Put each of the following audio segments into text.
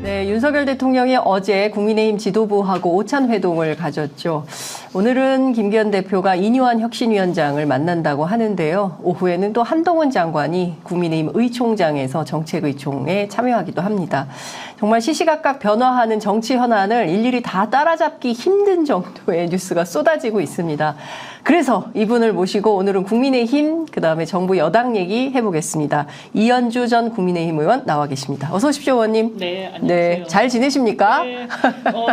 네, 윤석열 대통령이 어제 국민의힘 지도부하고 오찬 회동을 가졌죠. 오늘은 김기현 대표가 이뇨한 혁신위원장을 만난다고 하는데요. 오후에는 또 한동훈 장관이 국민의힘 의총장에서 정책의총에 참여하기도 합니다. 정말 시시각각 변화하는 정치 현안을 일일이 다 따라잡기 힘든 정도의 뉴스가 쏟아지고 있습니다. 그래서 이분을 모시고 오늘은 국민의힘, 그다음에 정부 여당 얘기 해보겠습니다. 이현주 전 국민의힘 의원 나와 계십니다. 어서 오십시오, 의원님. 네, 안녕하세요. 네, 잘 지내십니까? 네,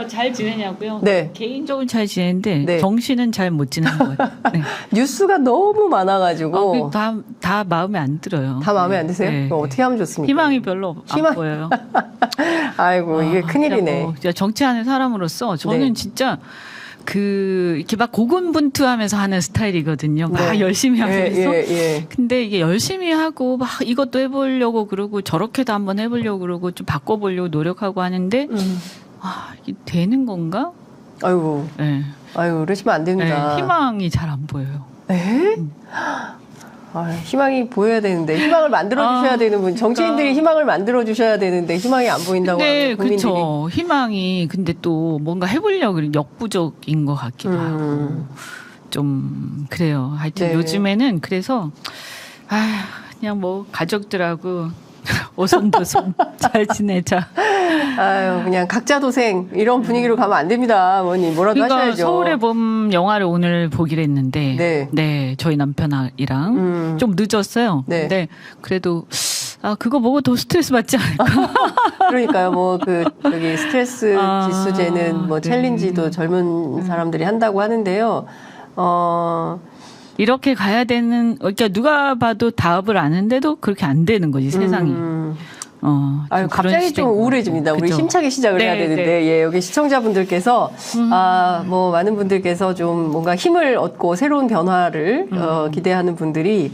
잘 지내냐고요? 네. 개인적으로 잘 지내는데 네. 정신은 잘 못 지내는 것 같아요. 네. 뉴스가 너무 많아가지고. 다 마음에 안 들어요. 다 마음에 안 드세요? 네. 그럼 어떻게 하면 좋습니까? 희망이 별로 희망- 안 보여요. 아이고, 이게 큰일이네. 진짜 정치하는 사람으로서 저는 네. 진짜 이렇게 막 고군분투하면서 하는 스타일이거든요. 막 네. 열심히 하면서. 예. 근데 이게 열심히 하고 막 이것도 해보려고 그러고 저렇게도 한번 해보려고 그러고 좀 바꿔보려고 노력하고 하는데 이게 되는 건가? 아이고, 네. 그러시면 안 됩니다. 네, 희망이 잘 안 보여요. 에? 희망이 보여야 되는데, 희망을 만들어주셔야 되는 분, 정치인들이 희망을 만들어주셔야 되는데, 희망이 안 보인다고 네, 하면 국민들이. 그렇죠. 희망이 근데 또 뭔가 해보려고 역부족인 것 같기도 하고 좀 그래요. 하여튼 네. 요즘에는 그래서 그냥 뭐 가족들하고 오손도손 잘 지내자. 그냥 각자 도생, 이런 분위기로 가면 안 됩니다. 어머니, 뭐라도 그러니까 하셔야죠. 서울의 봄 영화를 오늘 보기로 했는데, 네. 저희 남편이랑 좀 늦었어요. 네. 근데 그래도 그거 보고 더 스트레스 받지 않을까? 그러니까요, 저기 스트레스 지수제는 네. 챌린지도 젊은 사람들이 한다고 하는데요. 이렇게 가야 되는, 그러니까 누가 봐도 답을 아는데도 그렇게 안 되는 거지, 세상이. 좀 갑자기 그런 좀 시대인 것 우울해집니다. 같아요. 우리 그죠? 힘차게 시작을 해야 네, 되는데, 네. 예, 여기 시청자분들께서, 많은 분들께서 좀 뭔가 힘을 얻고 새로운 변화를, 기대하는 분들이,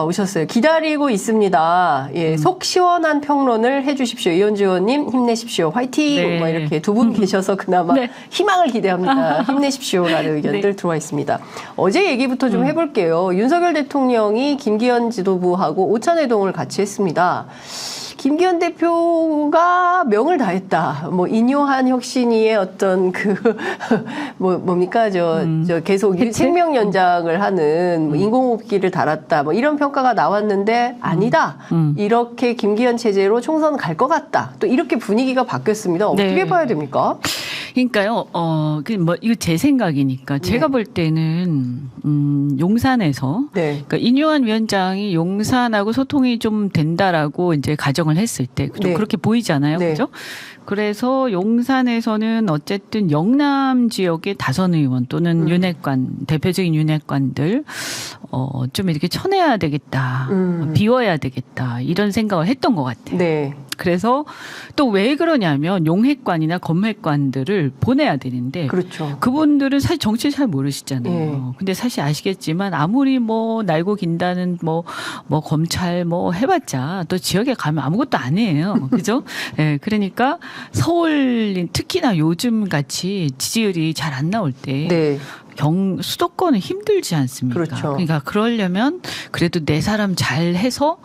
오셨어요. 기다리고 있습니다. 예, 속 시원한 평론을 해주십시오. 이현주 의원님, 힘내십시오. 화이팅! 네. 뭐 이렇게 두 분 계셔서 그나마 네. 희망을 기대합니다. 힘내십시오라는 의견들 들어와 있습니다. 어제 얘기부터 좀 해볼게요. 윤석열 대통령이 김기현 지도부하고 오찬회동을 같이 했습니다. 김기현 대표가 명을 다했다. 뭐 인요한 혁신위의 어떤 뭡니까 저 계속 생명 연장을 하는 뭐 인공호흡기를 달았다. 뭐 이런 평가가 나왔는데 아니다. 이렇게 김기현 체제로 총선 갈 것 같다. 또 이렇게 분위기가 바뀌었습니다. 어떻게 네. 봐야 됩니까? 그러니까요, 이거 제 생각이니까. 제가 볼 때는, 용산에서. 네. 그러니까 인요한 위원장이 용산하고 소통이 좀 된다라고 이제 가정을 했을 때. 좀 네. 그렇게 보이잖아요. 네. 그죠? 그래서 용산에서는 어쨌든 영남 지역의 다선 의원 또는 윤핵관, 대표적인 윤핵관들, 좀 이렇게 쳐내야 되겠다. 비워야 되겠다. 이런 생각을 했던 것 같아요. 네. 그래서 또 왜 그러냐면 용핵관이나 검핵관들을 보내야 되는데 그렇죠. 그분들은 사실 정치 잘 모르시잖아요. 예. 근데 사실 아시겠지만 아무리 뭐 날고 긴다는 뭐 검찰 뭐 해봤자 또 지역에 가면 아무것도 아니에요. 그죠? 예. 그러니까 서울 특히나 요즘 같이 지지율이 잘 안 나올 때 네. 수도권은 힘들지 않습니까? 그렇죠. 그러니까 그러려면 그래도 내 사람 잘 해서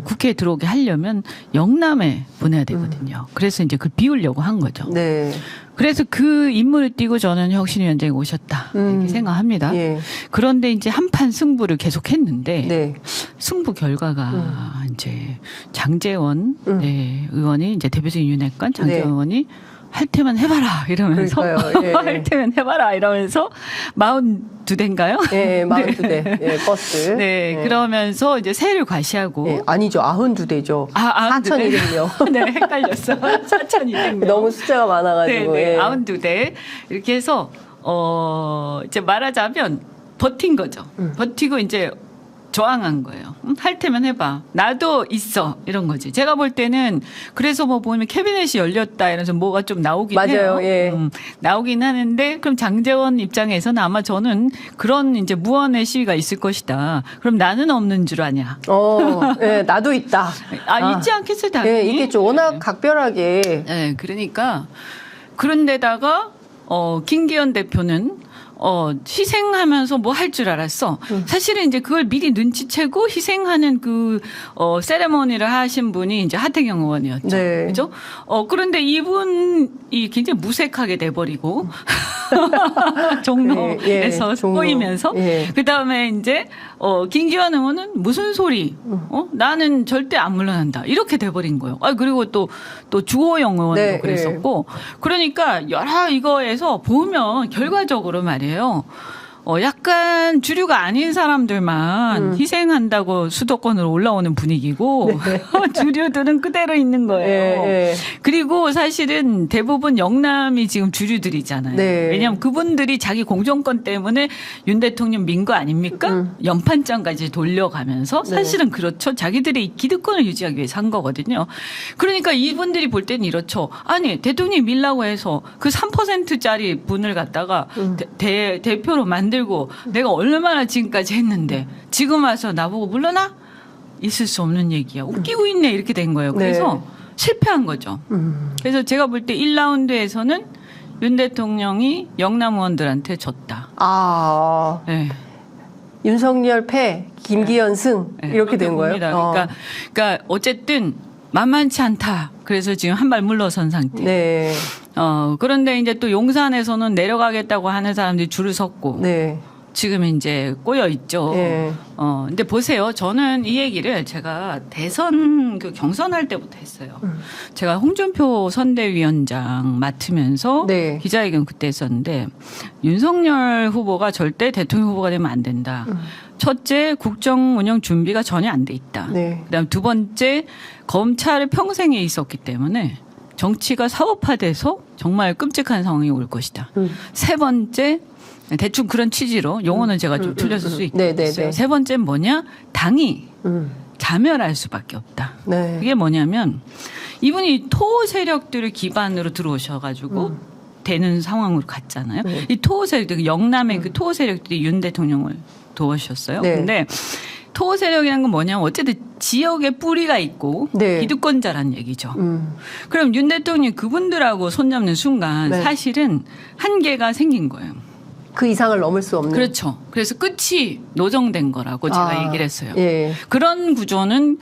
국회에 들어오게 하려면 영남에 보내야 되거든요. 그래서 이제 그걸 비우려고 한 거죠. 네. 그래서 그 임무를 띠고 저는 혁신위원장이 오셨다 이렇게 생각합니다. 예. 그런데 이제 한판 승부를 계속했는데 네. 승부 결과가 이제 장제원 의원이 이제 대표적인 윤핵관 장제원 네. 의원이 할 테면 해봐라 이러면서 그러니까요. 예. 할 테면 해봐라 이러면서 42대인가요? 예, 42대. 예, 버스. 네, 예. 그러면서 이제 세를 과시하고 예, 아니죠. 92대죠. 42대. 네, 헷갈렸어. 4,200명. 너무 숫자가 많아가지고. 네, 예. 92대. 이렇게 해서, 이제 말하자면 버틴 거죠. 버티고 이제 저항한 거예요. 할 테면 해봐. 나도 있어. 이런 거지. 제가 볼 때는 그래서 뭐 보면 캐비넷이 열렸다 이러면서 뭐가 좀 나오긴 맞아요. 해요. 예. 나오긴 하는데 그럼 장제원 입장에서는 아마 저는 그런 이제 무언의 시위가 있을 것이다. 그럼 나는 없는 줄 아냐. 예, 나도 있다. 있지 않겠어요, 당연히. 예, 이게 좀 워낙 각별하게. 네, 그러니까 그런데다가 김기현 대표는 희생하면서 뭐 할 줄 알았어. 사실은 이제 그걸 미리 눈치채고 희생하는 세레머니를 하신 분이 이제 하태경 의원이었죠. 네. 그죠? 그런데 이분이 굉장히 무색하게 돼버리고 종로에서 종로. 꼬이면서 예. 그 다음에 이제 김기현 의원은 무슨 소리? 나는 절대 안 물러난다. 이렇게 돼버린 거예요. 그리고 또 주호영 의원도 네, 그랬었고 그러니까 여러 이거에서 보면 결과적으로 말이에요. 약간 주류가 아닌 사람들만 희생한다고 수도권으로 올라오는 분위기고 주류들은 그대로 있는 거예요. 네. 그리고 사실은 대부분 영남이 지금 주류들이잖아요. 네. 왜냐하면 그분들이 자기 공정권 때문에 윤 대통령 민 거 아닙니까? 연판장까지 돌려가면서 사실은 그렇죠. 자기들의 기득권을 유지하기 위해서 한 거거든요. 그러니까 이분들이 볼 때는 이렇죠. 아니 대통령이 밀라고 해서 그 3%짜리 분을 갖다가 대표로 만들고 내가 얼마나 지금까지 했는데 지금 와서 나보고 물러나? 있을 수 없는 얘기야. 웃기고 있네 이렇게 된 거예요. 그래서 실패한 거죠. 그래서 제가 볼 때 1라운드에서는 윤 대통령이 영남 의원들한테 졌다. 네. 윤석열 패, 김기현 승 이렇게 된 거예요. 그러니까 어쨌든 만만치 않다. 그래서 지금 한 발 물러선 상태. 네. 그런데 이제 또 용산에서는 내려가겠다고 하는 사람들이 줄을 섰고. 네. 지금 이제 꼬여 있죠. 네. 근데 보세요. 저는 이 얘기를 제가 대선 경선할 때부터 했어요. 제가 홍준표 선대위원장 맡으면서 네. 기자회견 그때 했었는데 윤석열 후보가 절대 대통령 후보가 되면 안 된다. 첫째, 국정 운영 준비가 전혀 안 돼 있다. 네. 그다음 두 번째, 검찰의 평생에 있었기 때문에 정치가 사업화돼서 정말 끔찍한 상황이 올 것이다. 세 번째, 대충 그런 취지로 용어는 제가 좀 틀렸을 수 있겠어요. 세 번째는 뭐냐? 당이 자멸할 수밖에 없다. 네. 그게 뭐냐면 이분이 토 세력들을 기반으로 들어오셔가지고 되는 상황으로 갔잖아요. 이 토 세력들, 영남의 그 토 세력들이 윤 대통령을 도우셨어요. 네. 근데 토 세력이라는 건 뭐냐면 어쨌든 지역에 뿌리가 있고 네. 기득권자란 얘기죠. 그럼 윤 대통령이 그분들하고 손잡는 순간 네. 사실은 한계가 생긴 거예요. 그 이상을 넘을 수 없는. 그렇죠. 그래서 끝이 노정된 거라고 제가 얘기를 했어요. 예. 그런 구조는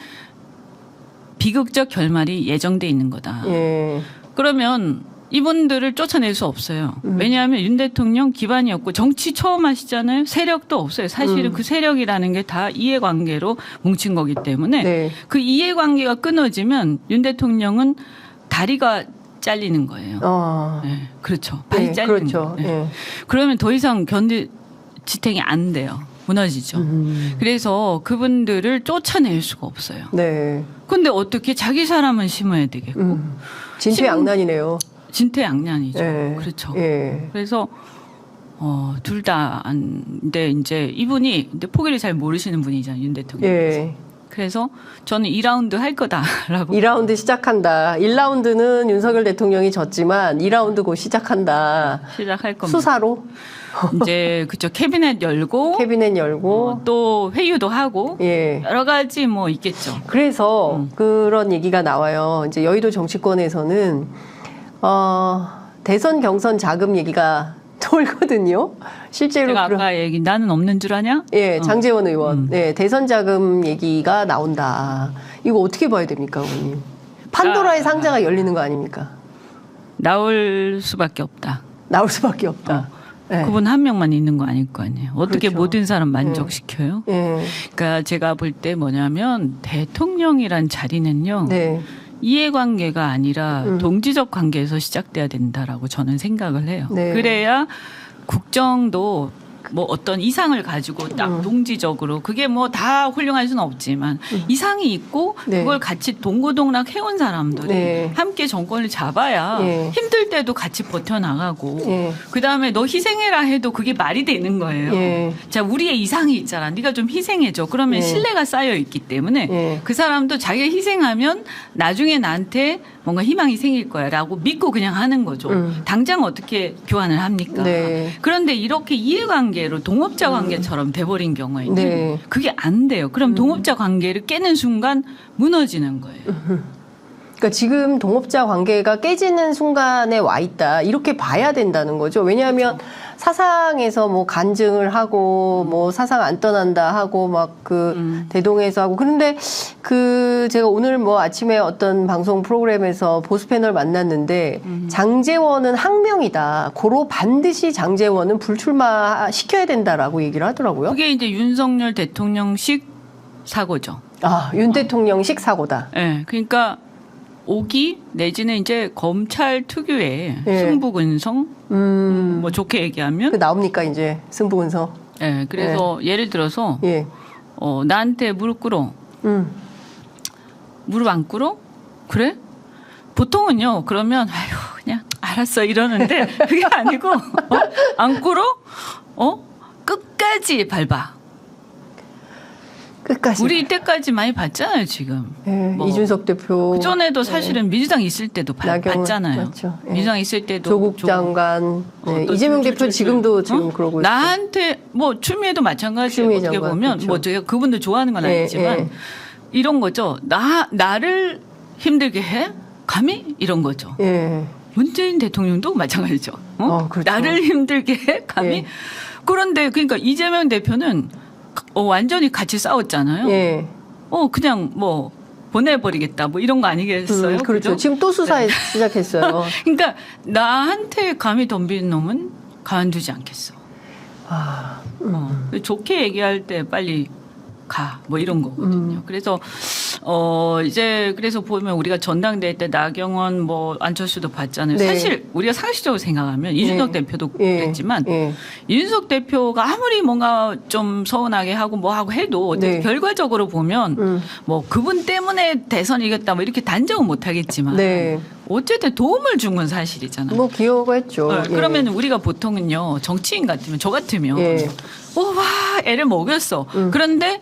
비극적 결말이 예정돼 있는 거다. 예. 그러면 이분들을 쫓아낼 수 없어요. 왜냐하면 윤 대통령 기반이었고 정치 처음 하시잖아요. 세력도 없어요. 사실은 그 세력이라는 게 다 이해관계로 뭉친 거기 때문에 네. 그 이해관계가 끊어지면 윤 대통령은 다리가 잘리는 거예요. 네, 그렇죠. 발이 잘리는 그렇죠. 거예요. 네. 예. 그러면 더 이상 지탱이 안 돼요. 무너지죠. 그래서 그분들을 쫓아낼 수가 없어요. 네. 근데 어떻게 자기 사람은 심어야 되겠고. 진퇴양난이네요. 진퇴양난이죠. 예. 그렇죠. 예. 그래서 둘 다 근데 이제 이분이 근데 포기를 잘 모르시는 분이잖아요. 윤 대통령. 예. 그래서 저는 2라운드 할 거다라고. 2라운드 시작한다. 1라운드는 윤석열 대통령이 졌지만 2라운드 곧 시작한다. 시작할 겁니다. 수사로 이제 그쵸 캐비넷 열고 캐비넷 열고 또 회유도 하고 예. 여러 가지 뭐 있겠죠. 그래서 그런 얘기가 나와요. 이제 여의도 정치권에서는 대선 경선 자금 얘기가 돌거든요. 실제로 제가 아까 얘기 나는 없는 줄 아냐? 예, 장제원 의원. 네, 대선 자금 얘기가 나온다. 이거 어떻게 봐야 됩니까, 의원님? 판도라의 상자가 열리는 거 아닙니까? 나올 수밖에 없다. 나올 수밖에 없다. 네. 그분 한 명만 있는 거 아닐 거 아니에요. 어떻게 그렇죠. 모든 사람 만족시켜요? 예. 그러니까 제가 볼 때 뭐냐면 대통령이란 자리는요. 네. 이해관계가 아니라 동지적 관계에서 시작돼야 된다라고 저는 생각을 해요. 네. 그래야 국정도 뭐 어떤 이상을 가지고 딱 동지적으로 그게 뭐 다 훌륭할 수는 없지만 이상이 있고 네. 그걸 같이 동고동락 해온 사람들이 네. 함께 정권을 잡아야 네. 힘들 때도 같이 버텨나가고 예. 그다음에 너 희생해라 해도 그게 말이 되는 거예요. 예. 자, 우리의 이상이 있잖아. 네가 좀 희생해줘. 그러면 예. 신뢰가 쌓여 있기 때문에 예. 그 사람도 자기가 희생하면 나중에 나한테 뭔가 희망이 생길 거야라고 믿고 그냥 하는 거죠. 당장 어떻게 교환을 합니까? 네. 그런데 이렇게 이해관계로 동업자 관계처럼 돼버린 경우에는 네. 그게 안 돼요. 그럼 동업자 관계를 깨는 순간 무너지는 거예요. 그러니까 지금 동업자 관계가 깨지는 순간에 와 있다. 이렇게 봐야 된다는 거죠. 왜냐하면 사상에서 뭐 간증을 하고 뭐 사상 안 떠난다 하고 막 그 대동에서 하고 그런데 그 제가 오늘 뭐 아침에 어떤 방송 프로그램에서 보수 패널 만났는데 장제원은 항명이다. 고로 반드시 장제원은 불출마 시켜야 된다라고 얘기를 하더라고요. 그게 이제 윤석열 대통령식 사고죠. 아, 윤 대통령식 사고다. 예. 네, 그러니까 오기 내지는 이제 검찰 특유의 예. 승부근성 뭐 좋게 얘기하면 그 나옵니까 이제 승부근성. 예. 그래서 예를 들어서 예. 나한테 무릎 꿇어. 무릎 안 꿇어? 그래? 보통은요. 그러면 아유 그냥 알았어 이러는데 그게 아니고 안 꿇어? 끝까지 밟아. 끝까지. 우리 이때까지 많이 봤잖아요 지금. 예, 뭐 이준석 대표. 그 전에도 사실은 민주당 있을 때도 나경원, 봤잖아요. 맞죠. 예. 민주당 있을 때도 조국 장관, 네, 이재명 대표 지금도 지금 그러고 있어요. 나한테 뭐 추미애도 마찬가지예요. 추미애 어떻게 장관, 보면 그렇죠. 뭐 제가 그분들 좋아하는 건 아니지만 예. 이런 거죠. 나를 힘들게 해? 감히 이런 거죠. 예. 문재인 대통령도 마찬가지죠. 그렇죠. 나를 힘들게 해? 감히? 예. 그런데 그러니까 이재명 대표는 완전히 같이 싸웠잖아요. 예. 그냥 뭐 보내버리겠다 뭐 이런 거 아니겠어요? 그렇죠. 그죠? 지금 또 수사 시작했어요. 그러니까 나한테 감히 덤비는 놈은 가만두지 않겠어. 아, 좋게 얘기할 때 빨리 가 뭐 이런 거거든요. 그래서 이제 그래서 보면 우리가 전당대회 때 나경원 뭐 안철수도 봤잖아요. 네. 사실 우리가 상식적으로 생각하면 이준석 대표도 예. 그랬지만 예. 이준석 대표가 아무리 뭔가 좀 서운하게 하고 뭐 하고 해도 네. 결과적으로 보면 뭐 그분 때문에 대선 이겼다 뭐 이렇게 단정은 못 하겠지만 네. 어쨌든 도움을 준 건 사실이잖아요. 뭐 기여가 했죠. 예. 그러면 우리가 보통은요 정치인 같으면 저 같으면 예. 와 애를 먹였어. 그런데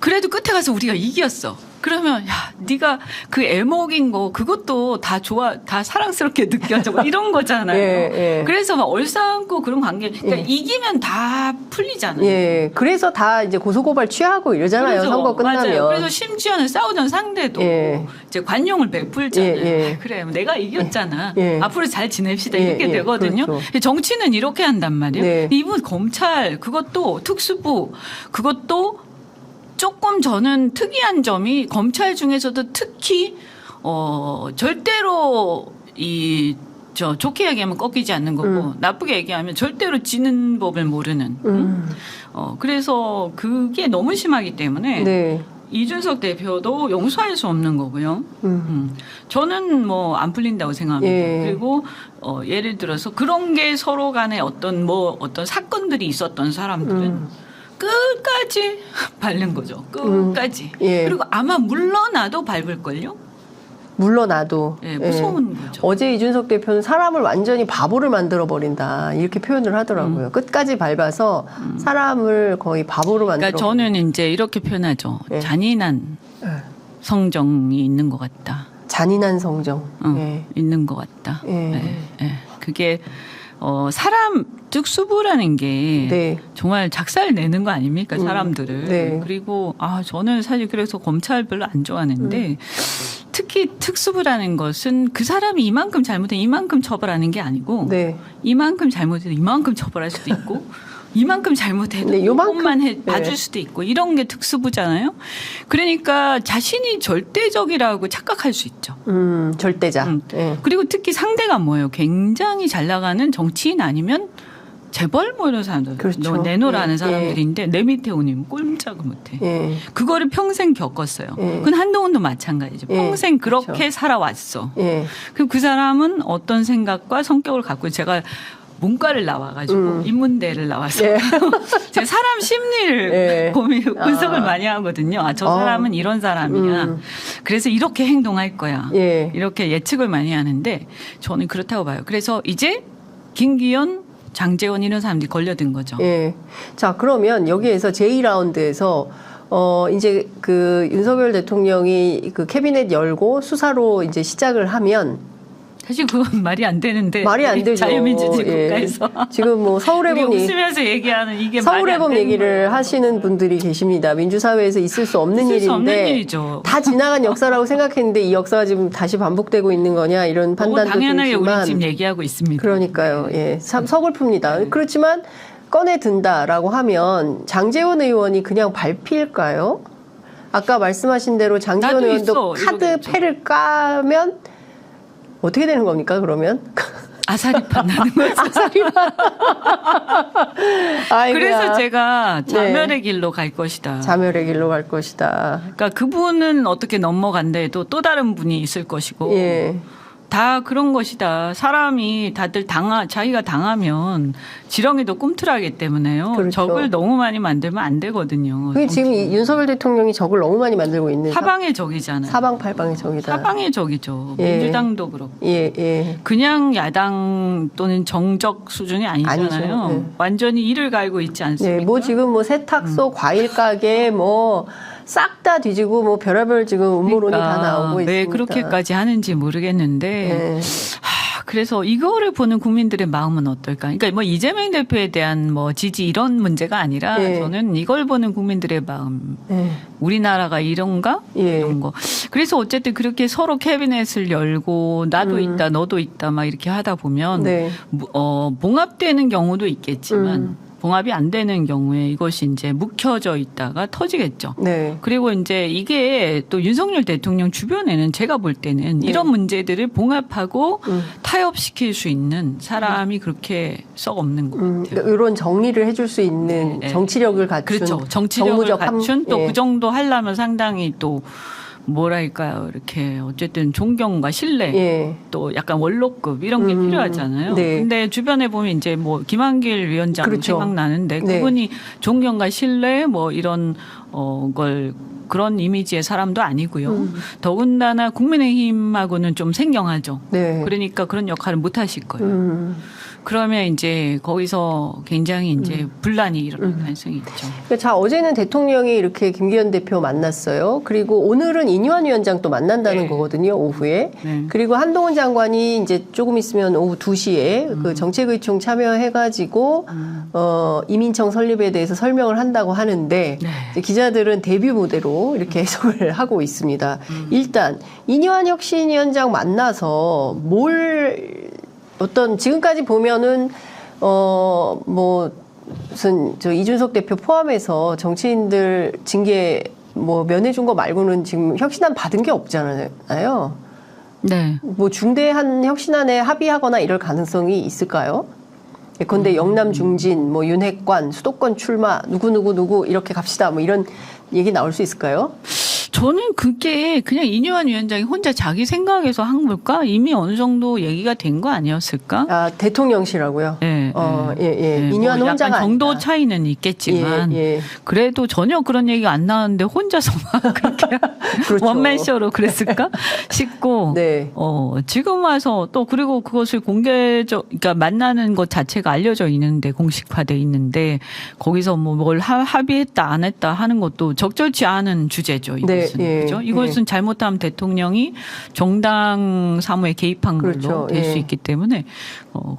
그래도 끝에 가서 우리가 이겼어. 그러면 야 네가 그 애 먹인 거 그것도 다 좋아 다 사랑스럽게 느껴져 뭐 이런 거잖아요. 예, 예. 그래서 막 얼싸안고 그런 관계 그러니까 예. 이기면 다 풀리잖아요. 예. 그래서 다 이제 고소고발 취하고 이러잖아요. 그래서, 선거 끝나면. 맞아요. 그래서 심지어는 싸우던 상대도 예. 이제 관용을 베풀잖아요. 예, 예. 그래, 내가 이겼잖아. 예. 앞으로 잘 지냅시다. 예, 이렇게 예. 되거든요. 그렇죠. 정치는 이렇게 한단 말이에요. 네. 이분 검찰 그것도 특수부 그것도 조금 저는 특이한 점이 검찰 중에서도 특히 절대로 좋게 얘기하면 꺾이지 않는 거고 나쁘게 얘기하면 절대로 지는 법을 모르는. 그래서 그게 너무 심하기 때문에 네. 이준석 대표도 용서할 수 없는 거고요. 저는 뭐 안 풀린다고 생각합니다. 예. 그리고 예를 들어서 그런 게 서로 간에 어떤 사건들이 있었던 사람들은 끝까지 밟는 거죠. 끝까지. 예. 그리고 아마 물러나도 밟을걸요. 물러나도. 예, 무서운 거죠. 어제 이준석 대표는 사람을 완전히 바보를 만들어 버린다 이렇게 표현을 하더라고요. 끝까지 밟아서 사람을 거의 바보로 만들어. 그러니까 저는 이제 이렇게 표현하죠. 예. 잔인한 예. 성정이 있는 것 같다. 잔인한 성정. 예. 있는 것 같다. 예. 예. 그게 사람 특수부라는 게 네. 정말 작살 내는 거 아닙니까 사람들을. 네. 그리고 저는 사실 그래서 검찰 별로 안 좋아하는데 특히 특수부라는 것은 그 사람이 이만큼 잘못해 이만큼 처벌하는 게 아니고 네. 이만큼 잘못해도 이만큼 처벌할 수도 있고 이만큼 잘못해도 네, 요만큼. 요만큼만 봐줄 수도 있고 이런 게 특수부잖아요. 그러니까 자신이 절대적이라고 착각할 수 있죠. 절대자. 예. 그리고 특히 상대가 뭐예요? 굉장히 잘 나가는 정치인 아니면 재벌 뭐 이런 사람들. 그렇죠. 너 내놓으라 하는 예, 사람들인데 내 밑에 오니면 꼼짝을 못해. 예. 그거를 평생 겪었어요. 예. 그건 한동훈도 마찬가지죠. 예, 평생 그렇게 그렇죠. 살아왔어. 예. 그리고 그 사람은 어떤 생각과 성격을 갖고 제가 문과를 나와가지고 인문대를 나와서 예. 제가 사람 심리를 예. 분석을 많이 하거든요. 저 사람은 이런 사람이야. 그래서 이렇게 행동할 거야. 예. 이렇게 예측을 많이 하는데 저는 그렇다고 봐요. 그래서 이제 김기현, 장제원 이런 사람들이 걸려든 거죠. 예. 자, 그러면 여기에서 제2라운드에서 이제 그 윤석열 대통령이 그 캐비넷 열고 수사로 이제 시작을 하면 사실 그건 말이 안 되는데 말이 안 되죠. 자유민주주의 예. 국가에서 지금 뭐 서울해봄 우리 웃으면서 얘기하는 이게 말이 안 서울해봄 되는 얘기를 거예요. 하시는 분들이 계십니다. 민주사회에서 있을 수 없는 있을 수 없는 일인데 일이죠. 다 지나간 역사라고 생각했는데 이 역사가 지금 다시 반복되고 있는 거냐 이런 판단도 당연하게 들지만 우리 지금 얘기하고 있습니다. 그러니까요. 예, 참 서글픕니다. 그렇지만 꺼내 든다라고 하면 장제원 의원이 그냥 발피일까요? 아까 말씀하신 대로 장제원 나도 의원도 있어, 카드 이러겠죠. 패를 까면 어떻게 되는 겁니까? 그러면 아사리판 나는 거죠. 아이, 그래서 그냥 제가 자멸의 길로 갈 것이다. 자멸의 길로 갈 것이다. 그러니까 그분은 어떻게 넘어간다 해도 또 다른 분이 있을 것이고 예. 다 그런 것이다. 사람이 다들 자기가 당하면 지렁이도 꿈틀하기 때문에요. 그렇죠. 적을 너무 많이 만들면 안 되거든요. 그게 지금 이 윤석열 대통령이 적을 너무 많이 만들고 있는 사방의 적이잖아요. 사방팔방의 적이다. 사방의 적이죠. 예. 민주당도 그렇고. 예, 예. 그냥 야당 또는 정적 수준이 아니잖아요. 아니죠. 네. 완전히 이를 갈고 있지 않습니까? 네, 뭐 지금 뭐 세탁소, 과일 가게 뭐 싹 다 뒤지고 뭐 별의별 지금 음모론이 다 나오고 있습니다. 왜 그렇게까지 하는지 모르겠는데 네. 그래서 이거를 보는 국민들의 마음은 어떨까? 그러니까 뭐 이재명 대표에 대한 뭐 지지 이런 문제가 아니라 네. 저는 이걸 보는 국민들의 마음. 네. 우리나라가 이런가? 예. 이런 거. 그래서 어쨌든 그렇게 서로 캐비넷을 열고 나도 있다, 너도 있다 막 이렇게 하다 보면 네. 봉합되는 경우도 있겠지만 봉합이 안 되는 경우에 이것이 이제 묵혀져 있다가 터지겠죠. 네. 그리고 이제 이게 또 윤석열 대통령 주변에는 제가 볼 때는 이런 문제들을 봉합하고 타협시킬 수 있는 사람이 그렇게 썩 없는 것 같아요. 그러니까 이런 정리를 해줄 수 있는 네. 정치력을 갖춘 그렇죠. 정치력을 정무적 갖춘 또 예. 그 정도 하려면 상당히 또 뭐랄까요. 이렇게 어쨌든 존경과 신뢰 예. 또 약간 원로급 이런 게 필요하잖아요. 네. 근데 주변에 보면 이제 뭐 김한길 위원장 그렇죠. 생각나는데 네. 그분이 존경과 신뢰 뭐 이런 걸 그런 이미지의 사람도 아니고요. 더군다나 국민의힘하고는 좀 생경하죠. 네. 그러니까 그런 역할을 못 하실 거예요. 그러면 이제 거기서 굉장히 이제 분란이 일어날 가능성이 있죠. 그러니까 자, 어제는 대통령이 이렇게 김기현 대표 만났어요. 그리고 오늘은 인유한 위원장 또 만난다는 네. 거거든요, 오후에. 네. 그리고 한동훈 장관이 이제 조금 있으면 오후 2시에 그 정책의총 참여해가지고, 이민청 설립에 대해서 설명을 한다고 하는데, 네. 이제 기자들은 데뷔 무대로 이렇게 해석을 하고 있습니다. 일단, 인유한 혁신위원장 만나서 어떤 지금까지 보면은 뭐 무슨 저 이준석 대표 포함해서 정치인들 징계 뭐 면해준 거 말고는 지금 혁신안 받은 게 없잖아요. 네. 뭐 중대한 혁신안에 합의하거나 이럴 가능성이 있을까요? 예컨대 영남 중진, 뭐 윤핵관, 수도권 출마, 누구 이렇게 갑시다. 뭐 이런 얘기 나올 수 있을까요? 저는 그게 그냥 이뉴한 위원장이 혼자 자기 생각에서 한 걸까? 이미 어느 정도 얘기가 된 거 아니었을까? 아, 대통령실하고요. 예, 예. 인유한 뭐 혼자가 약간 정도 아니다. 차이는 있겠지만 예. 그래도 전혀 그런 얘기가 안 나왔는데 혼자서 막 그렇게 그렇죠. 원맨쇼로 그랬을까 싶고 네. 지금 와서 또 그리고 그것을 그러니까 만나는 것 자체가 알려져 있는데 공식화돼 있는데 거기서 뭐 뭘 합의했다 안 했다 하는 것도 적절치 않은 주제죠. 이것은 예, 그죠? 이것은 잘못하면 대통령이 정당 사무에 개입한 걸로 그렇죠. 될 수 예. 있기 때문에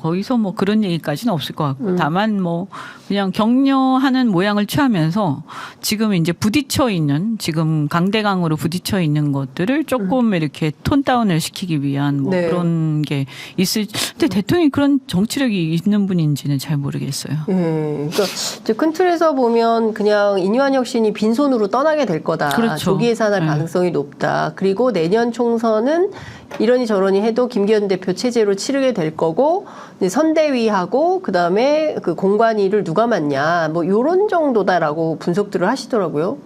거기서 뭐 그런 얘기까지는 없을 것 같고 다만 뭐 그냥 격려하는 모양을 취하면서 지금 이제 부딪혀 있는 지금 강대강으로 부딪혀 있는 것들을 조금 이렇게 톤 다운을 시키기 위한 뭐 네. 그런 게 근데 대통령이 그런 정치력이 있는 분인지는 잘 모르겠어요. 예. 그러니까 이제 큰 틀에서 보면 그냥 인유한 혁신이 빈손으로 떠나게 될 거다. 그렇죠. 조기 예산할 네. 가능성이 높다. 그리고 내년 총선은 이러니 저러니 해도 김기현 대표 체제로 치르게 될 거고 이제 선대위하고 그다음에 그 공관위를 누가 맡냐 뭐 요런 정도다라고 분석들을 하시더라고요.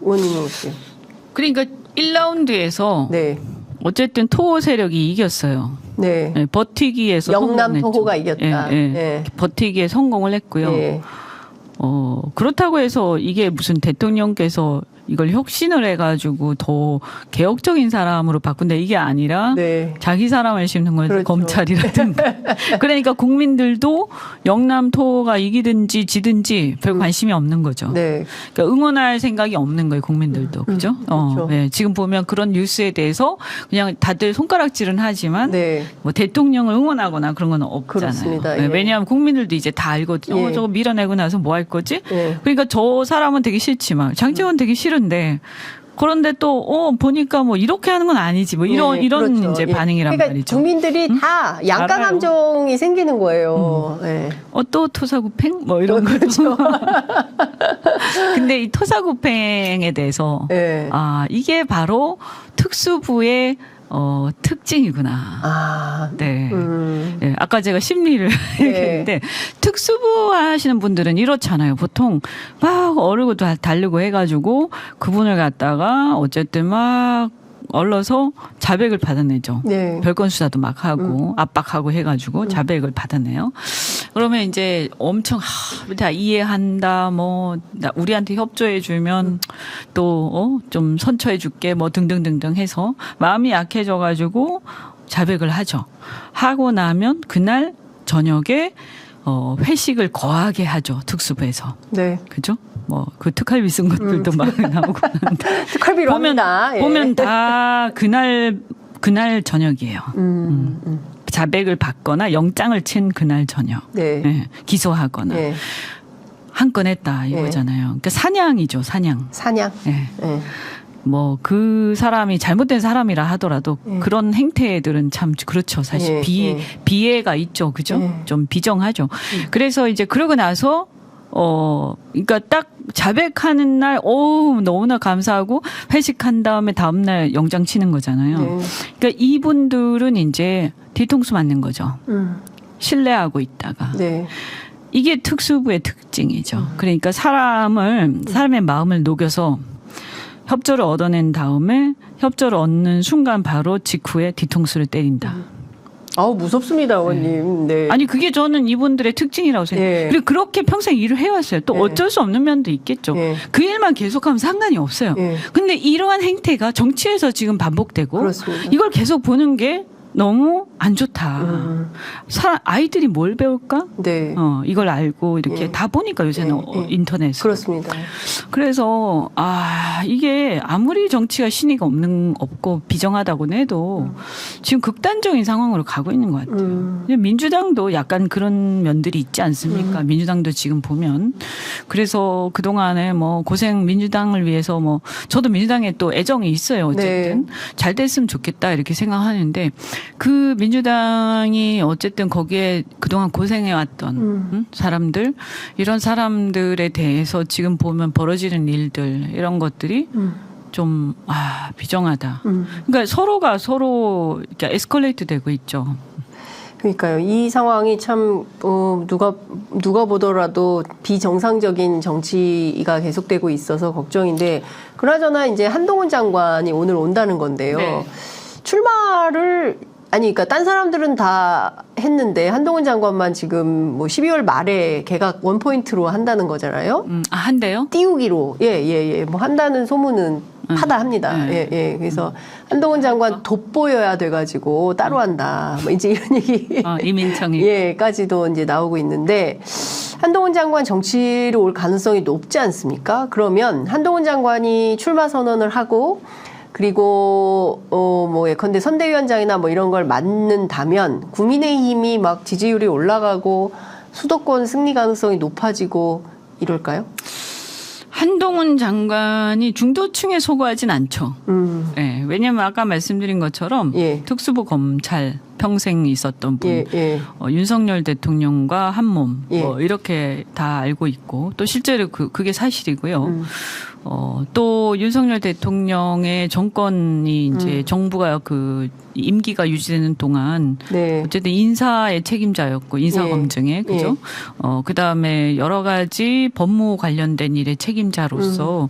의원님 혹시. 그러니까 1라운드에서 네. 어쨌든 토호 세력이 이겼어요. 네. 네, 버티기에서 영남 성공했죠. 토호가 이겼다. 예, 예. 예. 버티기에 성공을 했고요. 예. 그렇다고 해서 이게 무슨 대통령께서 이걸 혁신을 해가지고 더 개혁적인 사람으로 바꾼다 이게 아니라 네. 자기 사람을 씹는 건 그렇죠. 검찰이라든가. 그러니까 국민들도 영남토가 이기든지 지든지 별 관심이 없는 거죠. 네. 그러니까 응원할 생각이 없는 거예요, 국민들도. 그죠? 그렇죠. 네. 지금 보면 그런 뉴스에 대해서 그냥 다들 손가락질은 하지만 네. 뭐 대통령을 응원하거나 그런 건 없잖아요. 그렇습니다. 네, 예. 왜냐하면 국민들도 이제 다 알거든요. 예. 저거 밀어내고 나서 뭐 할 거지? 예. 그러니까 저 사람은 되게 싫지만 장재원 되게 싫은데 그런데 또 보니까 뭐 이렇게 하는 건 아니지 뭐 이런 예, 이런 그렇죠. 이제 예. 반응이란 그러니까 말이죠. 국민들이 다 양가 알아요. 감정이 생기는 거예요. 예. 또 토사구팽 뭐 이런 거죠. 그렇죠. 근데 이 토사구팽에 대해서 예. 이게 바로 특수부의 특징이구나. 아. 네. 음. 예, 아까 제가 심리를 얘기했는데 특수부 하시는 분들은 이렇잖아요. 보통 막 어르고 달르고 해가지고 그분을 갖다가 어쨌든 막 얼러서 자백을 받아내죠. 네. 별건 수사도 막 하고 압박하고 해가지고 자백을 받아내요. 그러면 이제 엄청 다 이해한다. 뭐 우리한테 협조해 주면 또 좀 선처해 줄게. 뭐 등등등등 해서 마음이 약해져가지고 자백을 하죠. 하고 나면 그날 저녁에 회식을 거하게 하죠. 특수부에서. 네. 그죠? 뭐 그 특활비 쓴 것들도 막 나오고 하는데 특활비로 합니다. 예. 보면 다 그날 저녁이에요. 자백을 받거나 영장을 친 그날 저녁. 네. 예, 기소하거나 예. 한 건 했다 이거잖아요. 그러니까 사냥이죠, 사냥. 사냥. 예. 예. 뭐 그 사람이 잘못된 사람이라 하더라도 그런 행태들은 참 그렇죠. 사실 비애가 있죠. 그죠? 좀 비정하죠. 그래서 이제 그러고 나서 그러니까 딱 자백하는 날, 너무나 감사하고 회식한 다음에 다음날 영장 치는 거잖아요. 네. 그러니까 이분들은 이제 뒤통수 맞는 거죠. 신뢰하고 있다가. 네. 이게 특수부의 특징이죠. 그러니까 사람의 마음을 녹여서 협조를 얻어낸 다음에 협조를 얻는 순간 바로 직후에 뒤통수를 때린다. 아우 무섭습니다, 어머님. 네. 아니 그게 저는 이분들의 특징이라고 생각해요. 예. 그리고 그렇게 평생 일을 해왔어요. 또 예. 어쩔 수 없는 면도 있겠죠. 예. 그 일만 계속하면 상관이 없어요. 예. 근데 이러한 행태가 정치에서 지금 반복되고 그렇습니다. 이걸 계속 보는 게 너무 안 좋다. 아이들이 뭘 배울까? 네. 이걸 알고 이렇게 예. 다 보니까 요새는 인터넷. 그렇습니다. 그래서 이게 아무리 정치가 신의가 없고 비정하다고는 해도 지금 극단적인 상황으로 가고 있는 것 같아요. 민주당도 약간 그런 면들이 있지 않습니까? 민주당도 지금 보면 그래서 그동안에 뭐 고생 민주당을 위해서 뭐 저도 민주당에 또 애정이 있어요. 어쨌든 잘 됐으면 좋겠다 이렇게 생각하는데 그 민주당이 어쨌든 거기에 그동안 고생해왔던 사람들 이런 사람들에 대해서 지금 보면 벌어지는 일들 이런 것들이 좀 비정하다. 그러니까 서로가 서로 이렇게 에스컬레이트 되고 있죠. 그러니까요. 이 상황이 참 누가 보더라도 비정상적인 정치가 계속되고 있어서 걱정인데 그나저나 이제 한동훈 장관이 오늘 온다는 건데요. 네. 출마를 그러니까 딴 사람들은 다 했는데 한동훈 장관만 지금 뭐 12월 말에 개각 원포인트로 한다는 거잖아요. 한대요? 띄우기로 뭐 한다는 소문은 파다합니다. 예. 그래서 한동훈 장관 돋보여야 돼가지고 따로 한다. 뭐 이제 이런 얘기. 이민청이. 까지도 이제 나오고 있는데 한동훈 장관 정치로 올 가능성이 높지 않습니까? 그러면 한동훈 장관이 출마 선언을 하고 그리고 뭐 예컨대 선대위원장이나 뭐 이런 걸 맡는다면 국민의힘이 막 지지율이 올라가고 수도권 승리 가능성이 높아지고 이럴까요? 한동훈 장관이 중도층에 소구하진 않죠. 네, 왜냐하면 아까 말씀드린 것처럼 특수부 검찰 평생 있었던 분, 윤석열 대통령과 한몸 뭐 이렇게 다 알고 있고 또 실제로 그게 사실이고요. 또 윤석열 대통령의 정권이 이제 정부가 그 임기가 유지되는 동안 어쨌든 인사의 책임자였고 인사 검증에 그죠? 그다음에 여러 가지 법무 관련된 일의 책임자로서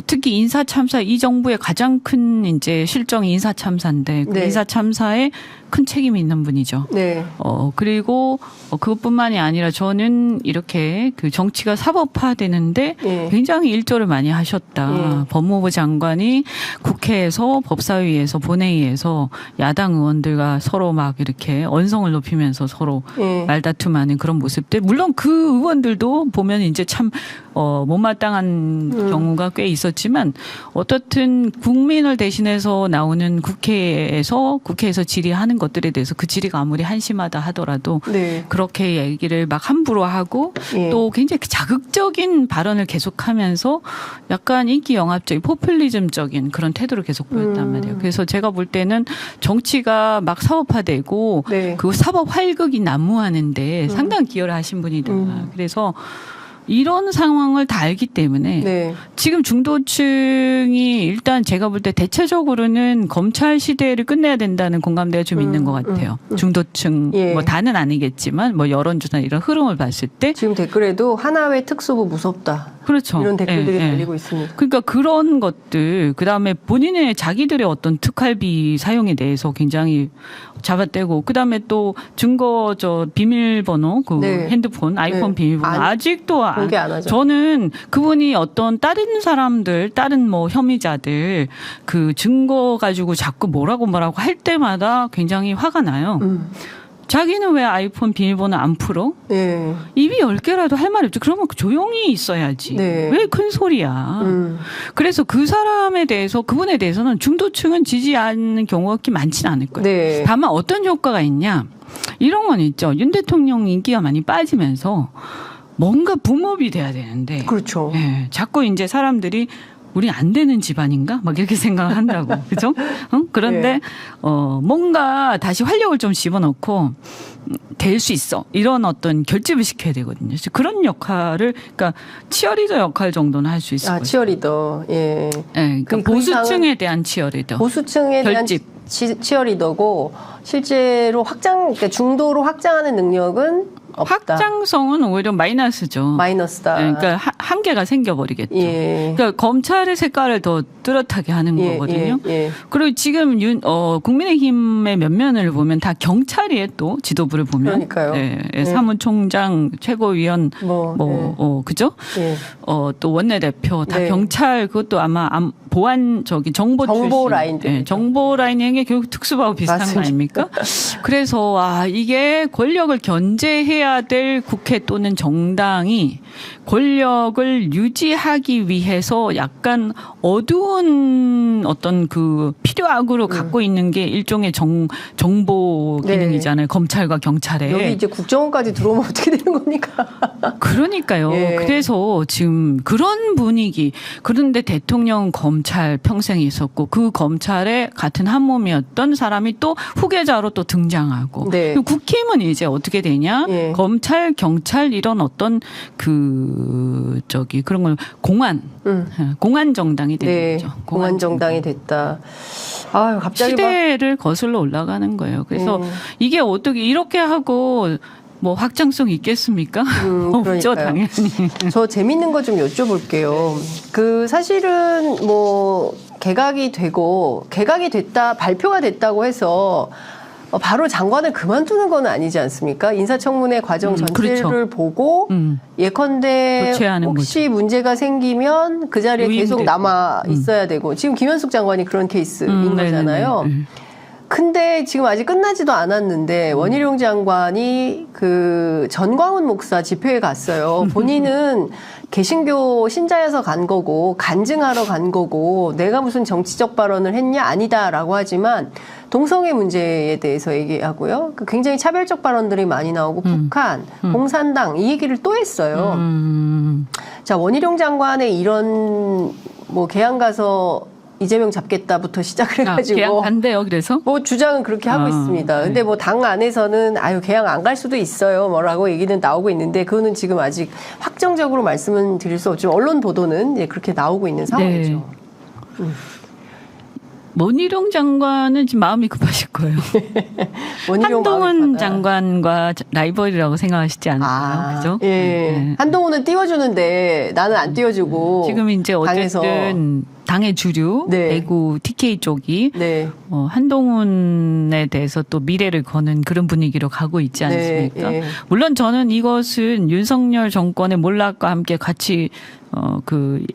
특히 인사 참사 이 정부의 가장 큰 이제 실정이 인사 참사인데 그 인사 참사에 큰 책임이 있는 분이죠. 네. 그리고 그것뿐만이 아니라 저는 이렇게 그 정치가 사법화되는데 예. 굉장히 일조를 많이 하셨다. 예. 법무부 장관이 국회에서 법사위에서 본회의에서 야당 의원들과 서로 막 이렇게 언성을 높이면서 서로 예. 말다툼하는 그런 모습들. 물론 그 의원들도 보면 이제 참 못마땅한 경우가 꽤 있었지만 어떻든 국민을 대신해서 나오는 국회에서 질의하는 것들에 대해서 그 질의가 아무리 한심하다 하더라도 네. 그렇게 얘기를 막 함부로 하고 예. 또 굉장히 자극적인 발언을 계속하면서 약간 인기 영합적인 포퓰리즘적인 그런 태도를 계속 보였단 말이에요. 그래서 제가 볼 때는 정치가 막 사법화되고 네. 그 사법 활극이 난무하는데 상당히 기여를 하신 분이다. 그래서 이런 상황을 다 알기 때문에 네. 지금 중도층이 일단 제가 볼 때 대체적으로는 검찰 시대를 끝내야 된다는 공감대가 좀 있는 것 같아요. 중도층 예. 뭐 다는 아니겠지만 뭐 여론조사 이런 흐름을 봤을 때 지금 댓글에도 하나회 특수부 무섭다. 그렇죠. 이런 댓글들이 예, 예. 달리고 있습니다. 그러니까 그런 것들 그다음에 본인의 자기들의 어떤 특활비 사용에 대해서 굉장히 잡아떼고 그다음에 또 증거 비밀번호 그 네. 핸드폰 아이폰 네. 비밀번호 아직도 공개 안 하죠. 저는 그분이 어떤 다른 사람들 다른 뭐 혐의자들 그 증거 가지고 자꾸 뭐라고 할 때마다 굉장히 화가 나요. 자기는 왜 아이폰 비밀번호 안 풀어? 네. 입이 10개라도 할 말이 없지. 그러면 조용히 있어야지. 네. 왜 큰 소리야. 그래서 그 사람에 대해서 그분에 대해서는 중도층은 지지 않는 경우가 그렇게 많지는 않을 거예요. 네. 다만 어떤 효과가 있냐. 이런 건 있죠. 윤 대통령 인기가 많이 빠지면서 뭔가 붐업이 돼야 되는데 그렇죠. 예, 자꾸 이제 사람들이 우리 안 되는 집안인가? 막 이렇게 생각을 한다고. 그죠? 그런데, 네. 뭔가 다시 활력을 좀 집어넣고, 될 수 있어. 이런 어떤 결집을 시켜야 되거든요. 그래서 그런 역할을, 그러니까 치어리더 역할 정도는 할 수 있을 거예요. 치어리더. 예. 예, 그러니까 그 보수층에 대한 치어리더. 보수층에 대한 결집. 치어리더고 실제로 그러니까 중도로 확장하는 능력은 없다. 확장성은 오히려 마이너스죠. 마이너스다. 예, 그러니까 한계가 생겨버리겠죠. 예. 그러니까 검찰의 색깔을 더 뚜렷하게 하는 거거든요. 예. 그리고 지금 국민의힘의 면면을 보면 다 경찰이에요. 또 지도부를 보면. 그러니까요. 예, 사무총장, 최고위원, 그죠? 예. 또 원내대표 다 네. 경찰 그것도 아마 보안 정보 출신. 라인들. 예, 정보 라인인 게 결국 특수부하고 비슷한 맞습니다. 거 아닙니까? 그래서 이게 권력을 견제해야 될 국회 또는 정당이 권력을 유지하기 위해서 약간 어두운 어떤 그 필요악으로 갖고 있는 게 일종의 정보 네. 기능이잖아요. 검찰과 경찰에. 여기 이제 국정원까지 들어오면 어떻게 되는 겁니까? 그러니까요. 예. 그래서 지금 그런 분위기. 그런데 대통령 검찰 평생 있었고 그 검찰에 같은 한 몸이었던 사람이 또 후계자로 또 등장하고. 네. 그리고 국힘은 이제 어떻게 되냐? 예. 검찰, 경찰 이런 어떤 그런 걸 공안 정당이 되는 네. 거죠. 공안 정당이 됐다. 아유, 갑자기 시대를 거슬러 올라가는 거예요. 그래서 이게 어떻게 이렇게 하고 뭐 확장성이 있겠습니까? 없죠, 그러니까요. 당연히. 저 재밌는 거 좀 여쭤볼게요. 그 사실은 뭐 개각이 됐다, 발표가 됐다고 해서 바로 장관을 그만두는 건 아니지 않습니까? 인사청문회 과정 전체를 그렇죠. 보고 예컨대 교체하는 혹시 문제가 생기면 그 자리에 계속 유임되고. 남아 있어야 되고 지금 김현숙 장관이 그런 케이스인 거잖아요. 근데 지금 아직 끝나지도 않았는데 원희룡 장관이 그 전광훈 목사 집회에 갔어요. 본인은 개신교 신자여서 간 거고 간증하러 간 거고 내가 무슨 정치적 발언을 했냐 아니다라고 하지만 동성애 문제에 대해서 얘기하고요. 굉장히 차별적 발언들이 많이 나오고 북한, 공산당 이 얘기를 또 했어요. 자, 원희룡 장관의 이런 뭐 개항 가서 이재명 잡겠다부터 시작을 해가지고 개항 간대요. 그래서 뭐 주장은 그렇게 하고 있습니다. 네. 근데 뭐 당 안에서는 개항 안 갈 수도 있어요. 뭐라고 얘기는 나오고 있는데 그거는 지금 아직 확정적으로 말씀은 드릴 수 없지만 언론 보도는 이제 그렇게 나오고 있는 상황이죠. 네. 원희룡 장관은 지금 마음이 급하실 거예요. 한동훈 장관과 라이벌이라고 생각하시지 않을까요? 그죠? 예. 네. 한동훈은 띄워주는데 나는 안 띄워주고 지금 이제 당에서. 어쨌든 당의 주류 네. 대구 TK 쪽이 네. 한동훈에 대해서 또 미래를 거는 그런 분위기로 가고 있지 않습니까? 네. 물론 저는 이것은 윤석열 정권의 몰락과 함께 같이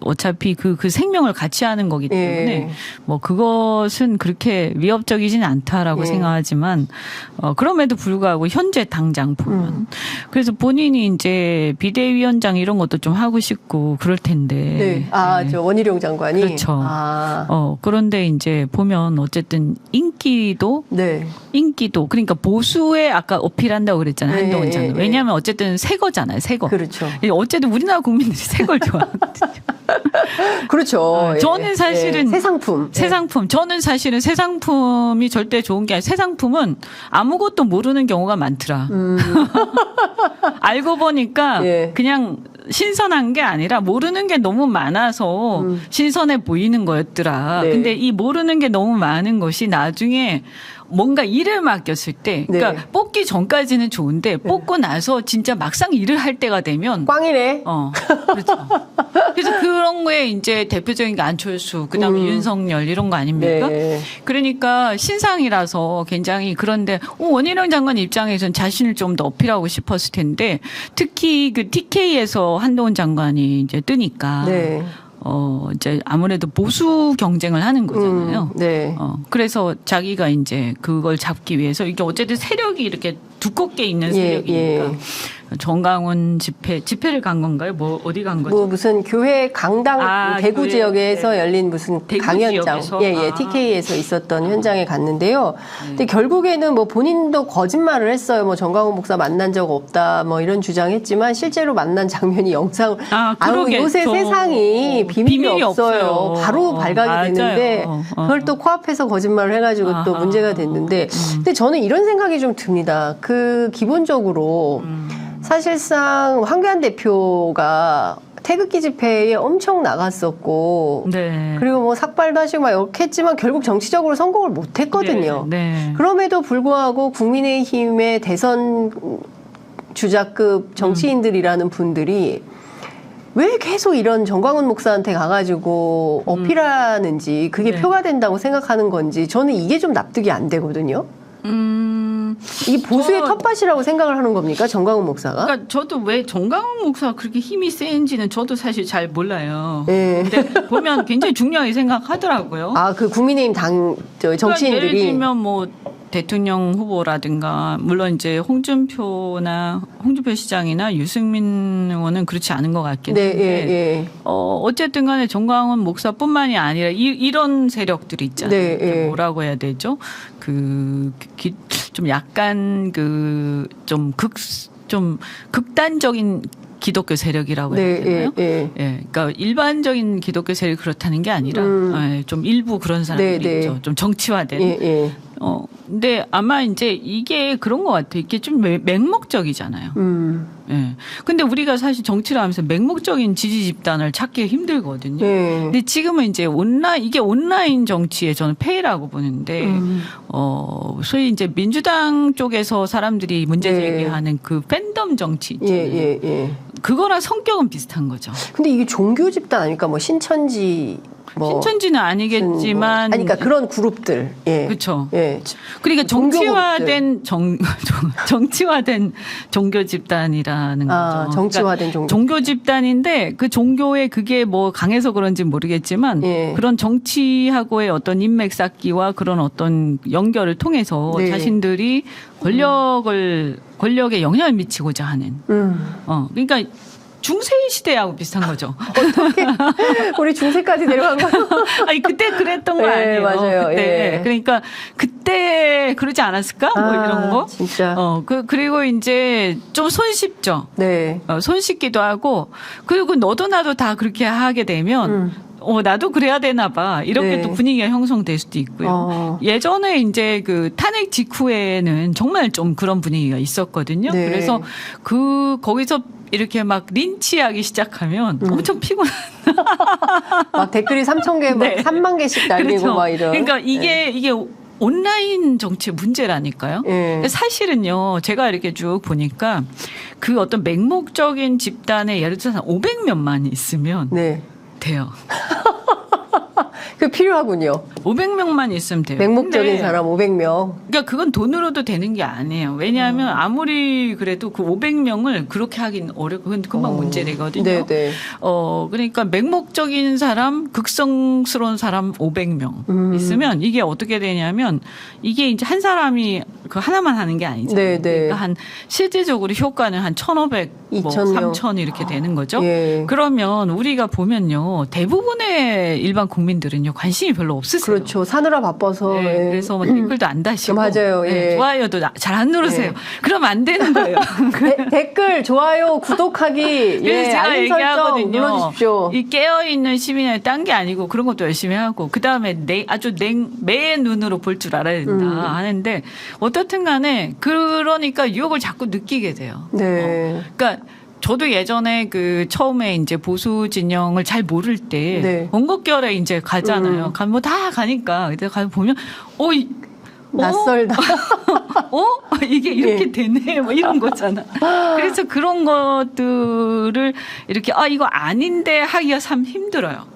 어차피 그 생명을 같이 하는 거기 때문에 뭐 그것은 그렇게 위협적이진 않다라고 생각하지만 그럼에도 불구하고 현재 당장 보면 그래서 본인이 이제 비대위원장 이런 것도 좀 하고 싶고 그럴 텐데. 네. 저 원희룡 장관이. 그렇죠. 그런데 이제 보면 어쨌든 인기도 그러니까 보수에 아까 어필한다고 그랬잖아요. 한동훈 장관. 왜냐하면 어쨌든 새 거잖아요. 새 거. 그렇죠. 어쨌든 우리나라 국민들이 새 걸 좋아하거든요. 그렇죠. 저는 사실은 새 상품. 새 상품. 저는 사실은 새 상품이 절대 좋은 게 아니라 새 상품은 아무것도 모르는 경우가 많더라. 알고 보니까 그냥 신선한 게 아니라 모르는 게 너무 많아서 신선해 보이는 거였더라. 근데 이 모르는 게 너무 많은 것이 나중에 뭔가 일을 맡겼을 때, 그러니까 뽑기 전까지는 좋은데 뽑고 나서 진짜 막상 일을 할 때가 되면 꽝이네. 그렇죠. 그래서 그런 거에 이제 대표적인 게 안철수, 그다음에 윤석열 이런 거 아닙니까? 그러니까 신상이라서 굉장히 그런데 원희룡 장관 입장에서는 자신을 좀 더 어필하고 싶었을 텐데 특히 그 TK에서 한동훈 장관이 이제 뜨니까. 이제 아무래도 보수 경쟁을 하는 거잖아요. 그래서 자기가 이제 그걸 잡기 위해서 이게 어쨌든 세력이 이렇게 두껍게 있는 세력이니까 정강훈 집회를 간 건가요? 뭐 어디 간 거죠? 뭐 무슨 교회 강당 대구 교회, 지역에서 열린 무슨 강연장, TK에서 있었던 현장에 갔는데요. 근데 결국에는 뭐 본인도 거짓말을 했어요. 뭐 정강훈 목사 만난 적 없다, 뭐 이런 주장했지만 실제로 만난 장면이 영상. 요새 세상이 비밀이 없어요. 바로 발각이 됐는데 그걸 또 코앞에서 거짓말을 해가지고 또 문제가 됐는데. 근데 저는 이런 생각이 좀 듭니다. 기본적으로. 사실상 황교안 대표가 태극기 집회에 엄청 나갔었고 그리고 뭐 삭발도 하시고 막 이렇게 했지만 결국 정치적으로 성공을 못 했거든요. 그럼에도 불구하고 국민의힘의 대선 주자급 정치인들이라는 분들이 왜 계속 이런 정광훈 목사한테 가가지고 어필하는지 그게 표가 된다고 생각하는 건지 저는 이게 좀 납득이 안 되거든요. 이게 보수의 텃밭이라고 생각을 하는 겁니까? 정광훈 목사가? 그러니까 저도 왜 정광훈 목사가 그렇게 힘이 센지는 저도 사실 잘 몰라요. 근데 보면 굉장히 중요하게 생각하더라고요. 그 국민의힘 정치인들이. 그러니까 예를 들면 뭐 대통령 후보라든가 물론 이제 홍준표 시장이나 유승민 의원은 그렇지 않은 것 같긴 한데 어쨌든 간에 정광훈 목사뿐만이 아니라 이런 세력들이 있잖아요. 뭐라고 해야 되죠? 좀 약간 좀 극단적인 기독교 세력이라고 해야 되나요? 그러니까 일반적인 기독교 세력이 그렇다는 게 아니라 좀 일부 그런 사람들이 있죠. 좀 정치화된. 근데 아마 이제 이게 그런 것 같아요. 이게 좀 맹목적이잖아요. 근데 우리가 사실 정치를 하면서 맹목적인 지지 집단을 찾기 힘들거든요. 근데 지금은 이제 이게 온라인 정치의 저는 폐해라고 보는데, 소위 이제 민주당 쪽에서 사람들이 문제 제기하는 그 팬덤 정치 있잖아요. 그거랑 성격은 비슷한 거죠. 근데 이게 종교 집단 아닙니까? 뭐 신천지. 신천지는 아니겠지만. 그러니까 그런 그룹들. 그렇죠. 그러니까 정치화된 종교 집단이라는 거죠. 정치화된 그러니까 종교 집단인데 그 종교에 그게 뭐 강해서 그런지 모르겠지만 그런 정치하고의 어떤 인맥 쌓기와 그런 어떤 연결을 통해서 자신들이 권력에 영향을 미치고자 하는. 그러니까 중세 시대하고 비슷한 거죠. 어떻게 우리 중세까지 내려간 거요? 아니 그때 그랬던 거 아니에요. 맞아요. 그때. 그러니까 그때 그러지 않았을까? 뭐 이런 거. 진짜. 그리고 이제 좀 손쉽죠. 손쉽기도 하고 그리고 너도 나도 다 그렇게 하게 되면. 나도 그래야 되나 봐. 이렇게 또 분위기가 형성될 수도 있고요. 예전에 이제 그 탄핵 직후에는 정말 좀 그런 분위기가 있었거든요. 그래서 거기서 이렇게 막 린치하기 시작하면 엄청 피곤한. 막 댓글이 3,000개, 막 3만 개씩 날리고 막 이런. 그러니까 이게 온라인 정치의 문제라니까요. 사실은요, 제가 이렇게 쭉 보니까 그 어떤 맹목적인 집단에 예를 들어서 500명만 있으면 돼요. 그 필요하군요. 500명만 있으면 돼요. 맹목적인 근데 사람 500명. 그러니까 그건 돈으로도 되는 게 아니에요. 왜냐하면 아무리 그래도 그 500명을 그렇게 하긴 어렵고 그건 금방 문제되거든요. 네네. 그러니까 맹목적인 사람, 극성스러운 사람 500명 있으면 이게 어떻게 되냐면 이게 이제 한 사람이 그 하나만 하는 게 아니잖아요. 네네. 그러니까 한 실질적으로 효과는 한 1,500, 뭐 2,000명. 3,000 이렇게 되는 거죠. 예. 그러면 우리가 보면요. 대부분의 일반 국민들은요. 관심이 별로 없으세요. 그렇죠. 사느라 바빠서. 네, 예. 그래서 뭐 댓글도 안 다시고 맞아요. 예. 좋아요도 잘 안 누르세요. 예. 그러면 안 되는 거예요. 댓글, 좋아요, 구독하기, 그래서 제가 알림 설정 얘기하거든요. 눌러주십시오. 이 깨어있는 시민이 딴 게 아니고 그런 것도 열심히 하고 그다음에 아주 매 눈으로 볼 줄 알아야 된다 하는데 어떻든 간에 그러니까 유혹을 자꾸 느끼게 돼요. 네. 그러니까 저도 예전에 그 처음에 이제 보수 진영을 잘 모를 때 네. 원곡결에 이제 가잖아요. 가면 뭐 다 가니까 그때 가서 보면 낯설다. 이게 이렇게 되네. 뭐 이런 거잖아. 그래서 그런 것들을 이렇게 이거 아닌데 하기가 참 힘들어요.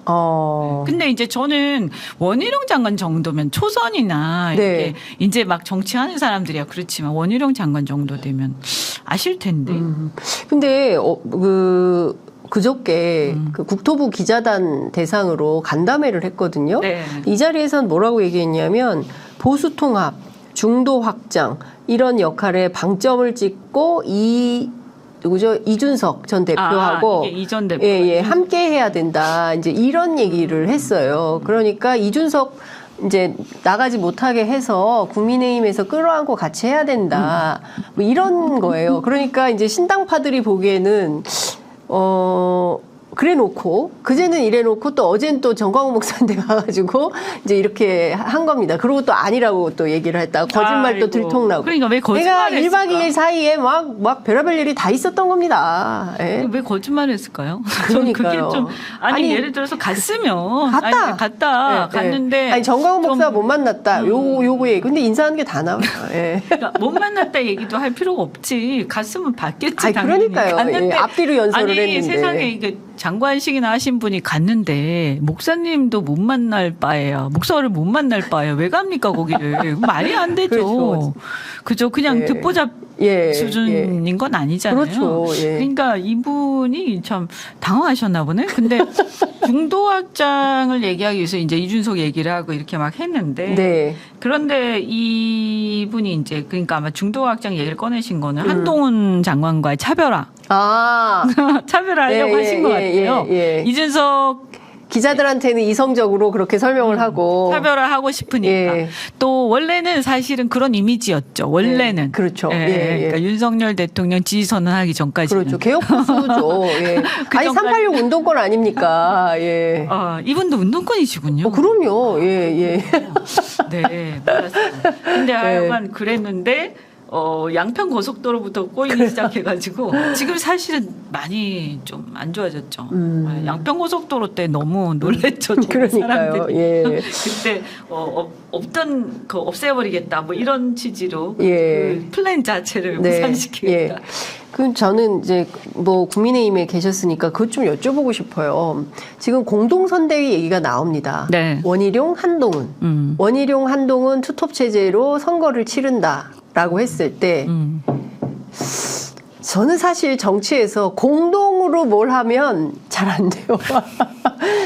근데 이제 저는 원희룡 장관 정도면 초선이나 네. 이렇게 이제 막 정치하는 사람들이야 그렇지만 원희룡 장관 정도 되면 아실 텐데. 근데 그저께 그 국토부 기자단 대상으로 간담회를 했거든요. 네. 이 자리에선 뭐라고 얘기했냐면 보수 통합, 중도 확장 이런 역할에 방점을 찍고 누구죠? 이준석 전 대표하고 이게 이전 대표. 예, 함께 해야 된다. 이제 이런 얘기를 했어요. 그러니까 이준석 이제 나가지 못하게 해서 국민의힘에서 끌어안고 같이 해야 된다. 뭐 이런 거예요. 그러니까 이제 신당파들이 보기에는 그래 놓고 그제는 이래 놓고 또 어제는 또 정광훈 목사한테 가가지고 이제 이렇게 한 겁니다. 그리고 또 아니라고 또 얘기를 했다. 거짓말도 들통나고. 그러니까 왜 내가 거짓말을 1박 했을까? 2일 사이에 막 별의별 일이 다 있었던 겁니다. 예. 왜 거짓말을 했을까요? 저는 그게 그러니까요. 좀 아니, 예를 들어서 갔으면 갔다. 예, 갔는데 예. 아니 정광훈 목사 좀 못 만났다. 요거 얘기. 근데 인사하는 게 다 나와요. 예. 그러니까 못 만났다 얘기도 할 필요가 없지. 갔으면 봤겠지. 아니, 당연히. 그러니까요. 갔는데 예, 앞뒤로 연설을 아니, 했는데. 세상에 이게 장관식이나 하신 분이 갔는데 목사님도 못 만날 바에야 목사를 못 만날 바에야 왜 갑니까 거기를. 말이 안 되죠. 그렇죠. 그죠. 그냥 예. 듣보잡 예, 수준인 건 아니잖아요. 그렇죠. 예. 그러니까 이분이 참 당황하셨나 보네. 근데 중도 확장을 얘기하기 위해서 이제 이준석 얘기를 하고 이렇게 막 했는데 네. 그런데 이분이 이제 그러니까 아마 중도 확장 얘기를 꺼내신 거는 한동훈 장관과의 차별화. 차별화하려고 예, 하신 것 예, 같아요. 예. 이준석 기자들한테는 이성적으로 그렇게 설명을 하고 차별화하고 싶으니까. 예. 또 원래는 사실은 그런 이미지였죠. 원래는. 예, 그렇죠. 예, 예, 예. 그러니까 윤석열 대통령 지지 선언하기 전까지는. 그렇죠. 개혁 보수죠. 예. 아니 전까지- 386 운동권 아닙니까? 예. 이분도 운동권이시군요. 그럼요. 예, 예. 네, 몰랐어요. 근데 하여간 그랬는데 양평 고속도로부터 꼬이기 시작해가지고 지금 사실은 많이 좀 안 좋아졌죠. 양평 고속도로 때 너무 놀랬죠. 그러니까요. 사람들이. 예. 그때 없던 그 없애버리겠다 뭐 이런 취지로 예. 그 플랜 자체를 무산시키겠다. 예. 그럼 저는 이제 뭐 국민의힘에 계셨으니까 그것 좀 여쭤보고 싶어요. 지금 공동선대위 얘기가 나옵니다. 네. 원희룡, 한동훈. 원희룡, 한동훈 투톱 체제로 선거를 치른다라고 했을 때 저는 사실 정치에서 공동으로 뭘 하면 잘 안 돼요.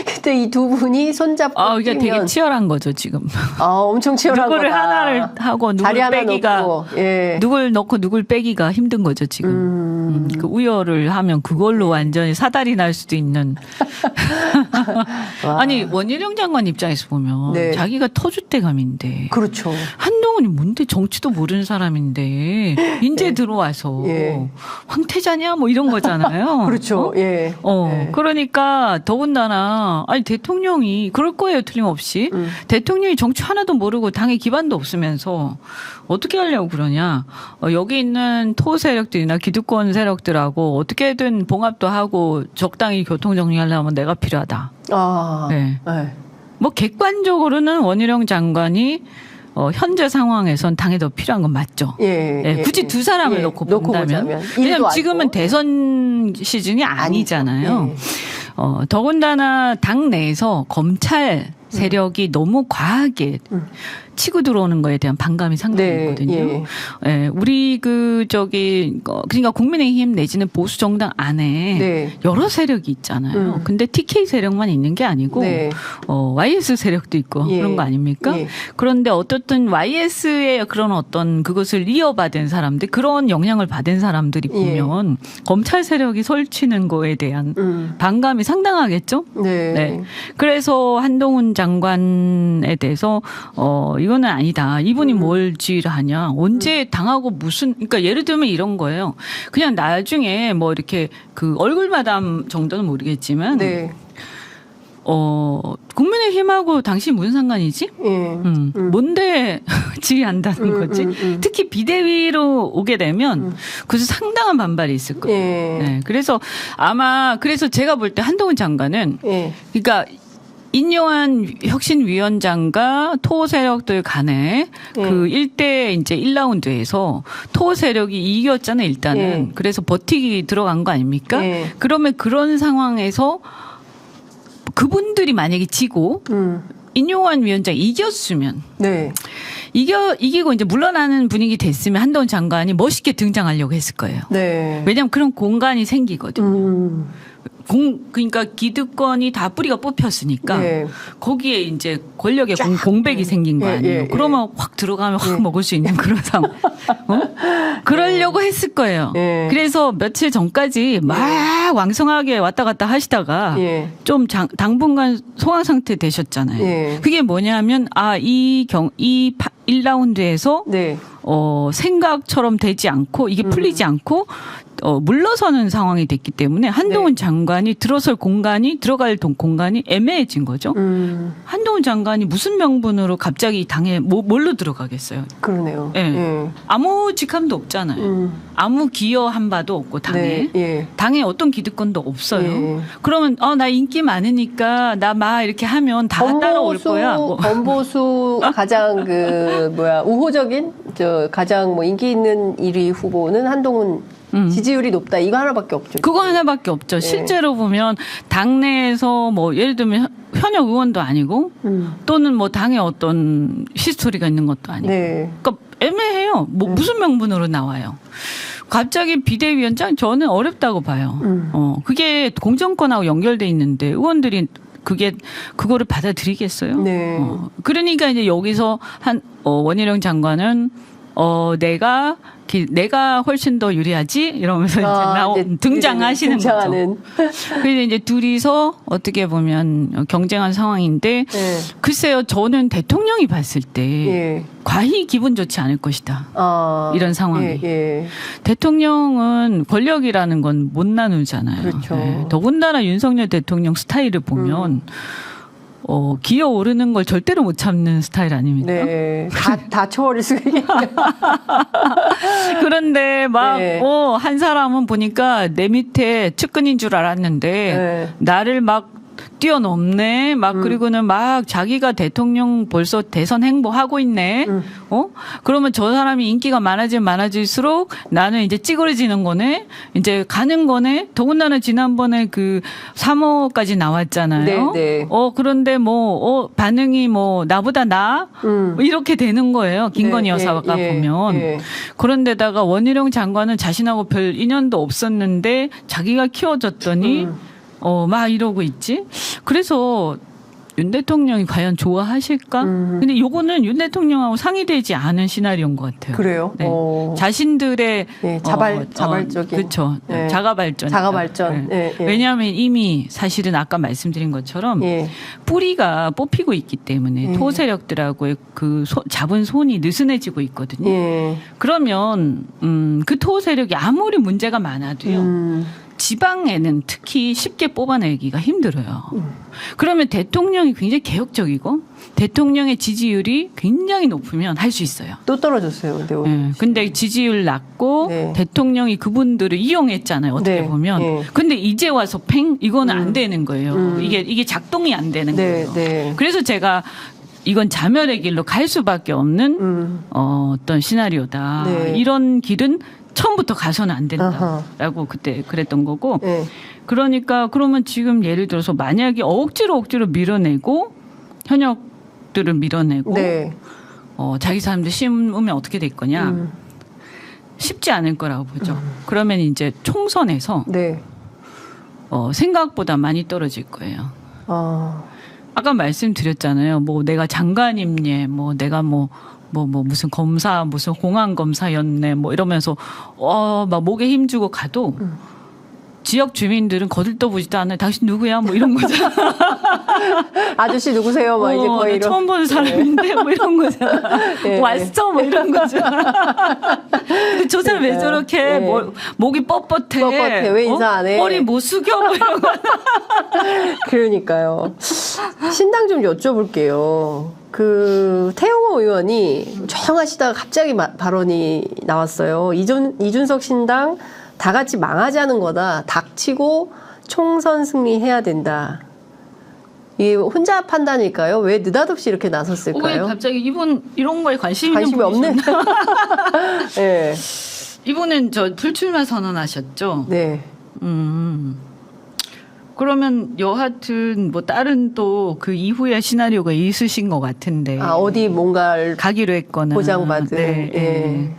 그때 이 두 분이 손잡고 이게 되게 뛰면 치열한 거죠 지금. 엄청 치열한 누구를 거다. 하나를 하고 누굴 자리 하나 빼기가 놓고, 예. 누굴 넣고 누굴 빼기가 힘든 거죠 지금. 그 우열을 하면 그걸로 완전히 사달이 날 수도 있는. 아니 원희룡 장관 입장에서 보면 네. 자기가 터줏대감인데 그렇죠. 한동훈이 뭔데 정치도 모르는 사람인데 인제 들어와서 예. 황태자냐 뭐 이런 거잖아요. 그렇죠. 예. 예. 그러니까 더군다나 아니 대통령이 그럴 거예요 틀림없이 대통령이 정치 하나도 모르고 당의 기반도 없으면서 어떻게 하려고 그러냐. 여기 있는 토 세력들이나 기득권 세력들하고 어떻게든 봉합도 하고 적당히 교통 정리하려면 내가 필요하다. 네. 네. 뭐 객관적으로는 원희룡 장관이 현재 상황에선 당에 더 필요한 건 맞죠. 예, 굳이 예. 두 사람을 예, 놓고 놓고 본다면. 보자면. 왜냐하면 일도 지금은 알고. 대선 시즌이 아니잖아요. 예. 더군다나 당 내에서 검찰 세력이 너무 과하게 치고 들어오는 거에 대한 반감이 상당히 네, 있거든요. 예, 우리 그러니까 국민의힘 내지는 보수 정당 안에 네. 여러 세력이 있잖아요. 근데 TK 세력만 있는 게 아니고 네. YS 세력도 있고 예. 그런 거 아닙니까? 예. 그런데 어떻든 YS의 그런 어떤 그것을 이어받은 사람들, 그런 영향을 받은 사람들이 예. 보면 검찰 세력이 설치는 거에 대한 반감이 상당하겠죠? 네. 네. 그래서 한동훈 장관에 대해서 이거는 아니다. 이분이 뭘 지휘를 하냐. 언제 당하고 무슨, 그러니까 예를 들면 이런 거예요. 그냥 나중에 뭐 이렇게 그 얼굴 마담 정도는 모르겠지만 네. 국민의힘하고 당신 무슨 상관이지? 예. 뭔데 지휘한다는 거지? 특히 비대위로 오게 되면 그래서 상당한 반발이 있을 거예요. 예. 네. 그래서 그래서 제가 볼 때 한동훈 장관은 예. 그러니까 인요한 혁신위원장과 토 세력들 간에 그 1대 이제 1라운드에서 토 세력이 이겼잖아요, 일단은. 예. 그래서 버티기 들어간 거 아닙니까? 예. 그러면 그런 상황에서 그분들이 만약에 지고 인요한 위원장이 이겼으면 네. 이기고 이제 물러나는 분위기 됐으면 한동훈 장관이 멋있게 등장하려고 했을 거예요. 네. 왜냐하면 그런 공간이 생기거든요. 그러니까 기득권이 다 뿌리가 뽑혔으니까 네. 거기에 이제 권력의 공백이 생긴 거 예, 아니에요. 예, 예. 그러면 확 들어가면 확 먹을 수 있는 그런 상황. 그러려고 했을 거예요. 예. 그래서 며칠 전까지 막 왕성하게 왔다 갔다 하시다가 예. 좀 당분간 소강 상태 되셨잖아요. 예. 그게 뭐냐면 이 1라운드에서 네. 생각처럼 되지 않고 이게 풀리지 않고 물러서는 상황이 됐기 때문에 한동훈 장관이 들어갈 공간이 애매해진 거죠. 한동훈 장관이 무슨 명분으로 갑자기 당에 뭘로 들어가겠어요? 그러네요. 예. 예. 아무 직함도 없잖아요. 아무 기여한 바도 없고 당에. 네. 예. 당에 어떤 기득권도 없어요. 예. 그러면 나 인기 많으니까 나 막 이렇게 하면 다 따라올 거야. 권보수 가장 우호적인 가장 인기 있는 1위 후보는 한동훈 지지율이 높다. 이거 하나밖에 없죠. 그거 하나밖에 없죠. 실제로 보면 당내에서 예를 들면 현역 의원도 아니고 또는 당에 어떤 히스토리가 있는 것도 아니고. 네. 그러니까 애매해요. 무슨 명분으로 나와요. 갑자기 비대위원장 저는 어렵다고 봐요. 그게 공정권하고 연결돼 있는데 의원들이 그거를 받아들이겠어요? 네. 그러니까 이제 여기서 원희룡 장관은 내가 훨씬 더 유리하지 이러면서 이제 등장하시는 거죠. 그래서 이제 둘이서 어떻게 보면 경쟁한 상황인데 네. 글쎄요, 저는 대통령이 봤을 때 예. 과히 기분 좋지 않을 것이다. 이런 상황이. 예. 대통령은 권력이라는 건 못 나누잖아요. 그렇죠. 더군다나 윤석열 대통령 스타일을 보면 기어오르는 걸 절대로 못 참는 스타일 아닙니까? 네. 다 쳐버릴 수가 있겠네요. 그런데 네. 한 사람은 보니까 내 밑에 측근인 줄 알았는데 네. 나를 막 뛰어넘네. 그리고는 막 자기가 대통령 벌써 대선 행보하고 있네. 그러면 저 사람이 인기가 많아질수록 나는 이제 찌그러지는 거네. 이제 가는 거네. 더군다나 지난번에 3호까지 나왔잖아요. 네. 그런데 반응이 나보다 이렇게 되는 거예요. 김건희 여사가 보면. 그런데다가 원희룡 장관은 자신하고 별 인연도 없었는데 자기가 키워줬더니 막 이러고 있지. 그래서 윤 대통령이 과연 좋아하실까? 근데 요거는 윤 대통령하고 상의되지 않은 시나리오인 것 같아요. 그래요? 네. 자신들의 자발적인. 그렇죠. 네. 자가발전. 자가발전. 네. 예. 왜냐하면 이미 사실은 아까 말씀드린 것처럼 뿌리가 뽑히고 있기 때문에 토 세력들하고의 잡은 손이 느슨해지고 있거든요. 그러면 그 토 세력이 아무리 문제가 많아도요. 지방에는 특히 쉽게 뽑아내기가 힘들어요. 그러면 대통령이 굉장히 개혁적이고 대통령의 지지율이 굉장히 높으면 할 수 있어요. 또 떨어졌어요. 근데 지지율 낮고 대통령이 그분들을 이용했잖아요. 어떻게 보면. 근데 이제 와서 이거는 안 되는 거예요. 이게 작동이 안 되는 거예요. 그래서 제가 이건 자멸의 길로 갈 수밖에 없는 어떤 시나리오다. 이런 길은 처음부터 가서는 안 된다라고 그때 그랬던 거고. 그러니까 그러면 지금 예를 들어서 만약에 억지로 밀어내고 현역들을 밀어내고 네. 자기 사람들 심으면 어떻게 될 거냐. 쉽지 않을 거라고 보죠. 그러면 이제 총선에서 네. 생각보다 많이 떨어질 거예요. 어. 아까 말씀드렸잖아요. 뭐 내가 장관임예, 뭐 내가 뭐 무슨 검사, 무슨 공안 검사였네, 뭐 이러면서 막 목에 힘주고 가도 지역 주민들은 거들떠보지도 않아요. 당신 누구야? 뭐 이런 거잖아. 아저씨 누구세요? 막 이제 거의 이런. 처음 보는 사람인데 뭐 이런 거잖아. 네, 왔어? 뭐 이런 거잖아. 근데 저 사람 왜 저렇게 네. 목이 뻣뻣해? 뻣뻣해. 왜 인사 안 해? 머리 못 숙여? 뭐 이런 거. 그러니까요. 신당 좀 여쭤볼게요. 그 태영호 의원이 조용하시다가 갑자기 발언이 나왔어요. 이준석 신당 다 같이 망하자는 거다. 닥치고 총선 승리해야 된다. 이게 혼자 판단일까요? 왜 느닷없이 이렇게 왜 나섰을까요? 갑자기 이분 이런 거에 관심이 없는. 네. 이분은 저 불출마 선언하셨죠. 네. 그러면 여하튼 뭐 다른 또 그 이후의 시나리오가 있으신 것 같은데. 어디 뭔가를 가기로 했거나 보장받은. 네, 예.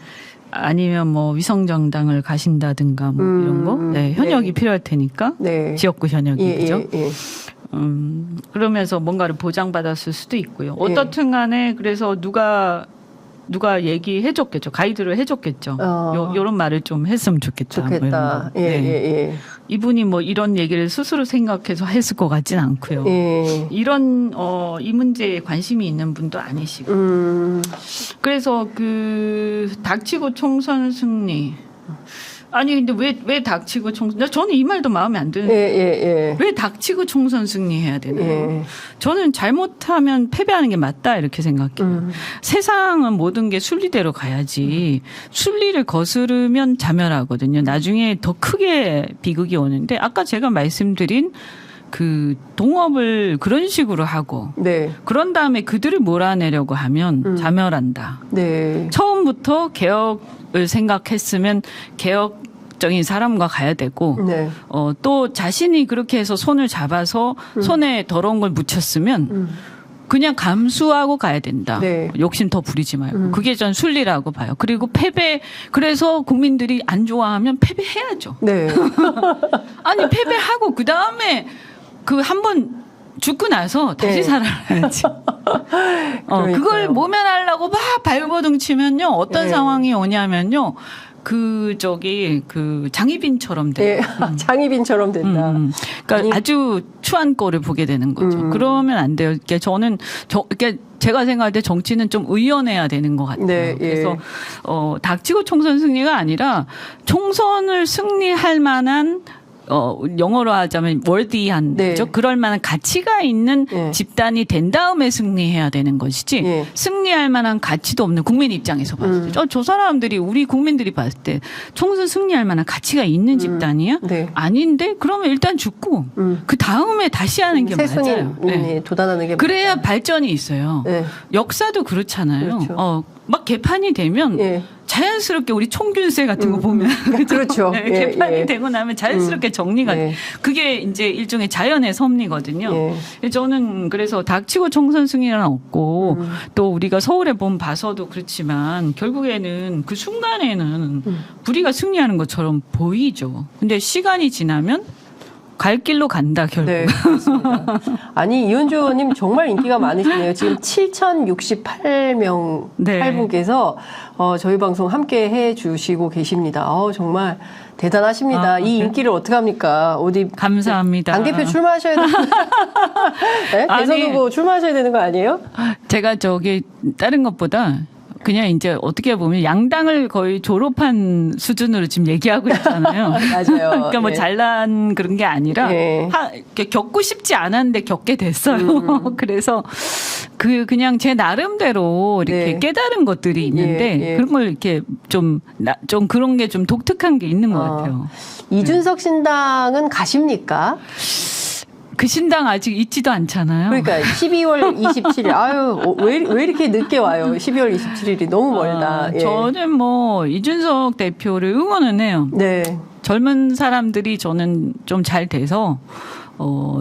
아니면 뭐 위성정당을 가신다든가 뭐 이런 거. 네, 현역이 네. 필요할 테니까. 네. 지역구 현역이 예, 그죠? 예. 그러면서 뭔가를 보장받았을 수도 있고요. 어떻든 간에 그래서 누가 얘기해줬겠죠. 가이드를 해줬겠죠. 요런 말을 좀 했으면 좋겠다. 뭐 이런 좋겠다. 거. 예, 네. 예, 이분이 뭐 이런 얘기를 스스로 생각해서 했을 것 같진 않고요. 예. 이런 이 문제에 관심이 있는 분도 아니시고. 그래서 그 닥치고 총선 승리. 아니 근데 왜 닥치고 총선? 저는 이 말도 마음에 안 드는데. 예. 왜 닥치고 총선 승리해야 되나요? 예. 저는 잘못하면 패배하는 게 맞다 이렇게 생각해요. 세상은 모든 게 순리대로 가야지 순리를 거스르면 자멸하거든요. 나중에 더 크게 비극이 오는데 아까 제가 말씀드린 그 동업을 그런 식으로 하고 네. 그런 다음에 그들을 몰아내려고 하면 자멸한다. 네. 처음부터 개혁을 생각했으면 개혁적인 사람과 가야 되고 네. 또 자신이 그렇게 해서 손을 잡아서 손에 더러운 걸 묻혔으면 그냥 감수하고 가야 된다. 네. 욕심 더 부리지 말고. 그게 전 순리라고 봐요. 그리고 그래서 국민들이 안 좋아하면 패배해야죠. 네. 아니 패배하고 그 다음에 그 한 번 죽고 나서 다시 네. 살아야지. 그걸 모면하려고 막 발버둥 치면요. 어떤 네. 상황이 오냐면요. 그 장희빈처럼 돼요. 예. 장희빈처럼 된다. 그러니까 아주 추한 꼴을 보게 되는 거죠. 그러면 안 돼요. 그러니까 저는 그러니까 제가 생각할 때 정치는 좀 의연해야 되는 것 같아요. 네, 예. 그래서 닥치고 총선 승리가 아니라 총선을 승리할 만한 영어로 하자면 월디한 네. 그죠? 그럴 만한 가치가 있는 네. 집단이 된 다음에 승리해야 되는 것이지 네. 승리할 만한 가치도 없는 국민 입장에서 봤을 때 저 사람들이 우리 국민들이 봤을 때 총선 승리할 만한 가치가 있는 집단이야? 네. 아닌데 그러면 일단 죽고 그 다음에 다시 하는 게 새순이 맞아요. 네. 도달하는 게 그래야 발전이 있어요. 네. 역사도 그렇잖아요. 그렇죠. 막 개판이 되면 예. 자연스럽게 우리 총균세 같은 거 보면 그렇죠. 네, 예, 개판이 예. 되고 나면 자연스럽게 정리가 예. 그게 이제 일종의 자연의 섭리거든요. 예. 저는 그래서 닥치고 총선 승리는 없고 또 우리가 서울에 봐서도 그렇지만 결국에는 그 순간에는 우리가 승리하는 것처럼 보이죠. 근데 시간이 지나면 갈 길로 간다 결국. 네, 그렇습니다. 아니 이현주 의원님 정말 인기가 많으시네요. 지금 7,068명 네. 팔분께서 저희 방송 함께 해주시고 계십니다. 정말 대단하십니다. 이 인기를 어떻게 합니까? 어디 감사합니다. 당대표 출마하셔야 되는 네? 대선 아니, 후보 출마하셔야 되는 거 아니에요? 제가 다른 것보다 그냥 이제 어떻게 보면 양당을 거의 졸업한 수준으로 지금 얘기하고 있잖아요. 맞아요. 그러니까 뭐 예. 잘난 그런 게 아니라 예. 이렇게 겪고 싶지 않았는데 겪게 됐어요. 그래서 그냥 제 나름대로 이렇게 네. 깨달은 것들이 있는데 예. 그런 걸 이렇게 좀 그런 게 좀 독특한 게 있는 것 같아요. 이준석 신당은 가십니까? 그 신당 아직 있지도 않잖아요. 그러니까 12월 27일. 왜 이렇게 늦게 와요? 12월 27일이 너무 멀다. 예. 저는 뭐 이준석 대표를 응원은 해요. 네. 젊은 사람들이 저는 좀 잘 돼서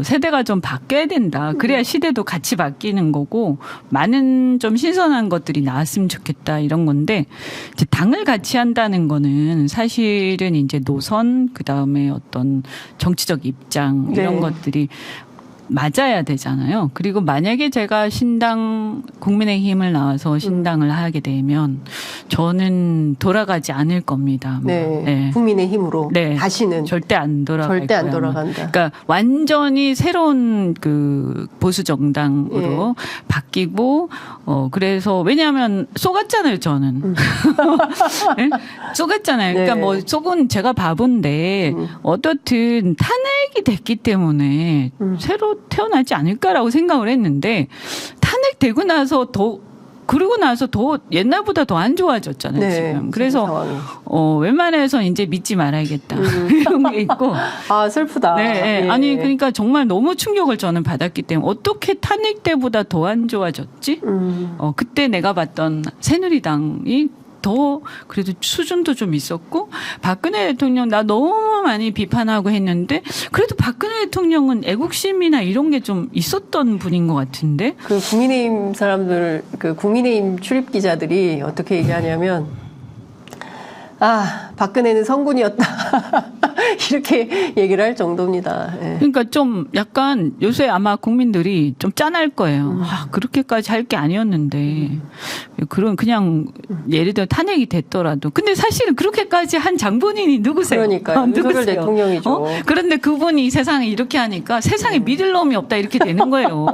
세대가 좀 바뀌어야 된다. 그래야 시대도 같이 바뀌는 거고 많은 좀 신선한 것들이 나왔으면 좋겠다 이런 건데 이제 당을 같이 한다는 거는 사실은 이제 노선 그다음에 어떤 정치적 입장 이런 네. 것들이 맞아야 되잖아요. 그리고 만약에 제가 신당 국민의힘을 나와서 신당을 하게 되면 저는 돌아가지 않을 겁니다. 네. 네. 국민의힘으로 네. 다시는 절대 안 돌아갈 절대 안 거야, 아마. 돌아간다. 그러니까 완전히 새로운 그 보수 정당으로 바뀌고 그래서 왜냐하면 속았잖아요, 저는. 네? 속았잖아요. 그러니까 네. 뭐 속은 제가 바본데 어떻든 탄핵이 됐기 때문에 새로 태어나지 않을까라고 생각을 했는데 탄핵되고 나서 그러고 나서 더 옛날보다 더 안 좋아졌잖아요, 네, 지금. 그래서 상황이. 웬만해서 이제 믿지 말아야겠다. 이런 게 있고. 아, 슬프다. 네, 예. 아니 그러니까 정말 너무 충격을 저는 받았기 때문에 어떻게 탄핵 때보다 더 안 좋아졌지? 그때 내가 봤던 새누리당이 더 그래도 수준도 좀 있었고 박근혜 대통령 나 너무 많이 비판하고 했는데 그래도 박근혜 대통령은 애국심이나 이런 게 좀 있었던 분인 것 같은데. 그 국민의힘 사람들, 그 국민의힘 출입 기자들이 어떻게 얘기하냐면, 아, 박근혜는 성군이었다. 이렇게 얘기를 할 정도입니다. 예. 그러니까 좀 약간 요새 아마 국민들이 좀 짠할 거예요. 아, 그렇게까지 할 게 아니었는데. 그냥 예를 들어 탄핵이 됐더라도. 근데 사실은 그렇게까지 한 장본인이 누구세요? 그러니까요. 윤석열 대통령이죠. 그런데 그분이 세상에 이렇게 하니까 세상에 믿을 놈이 없다 이렇게 되는 거예요.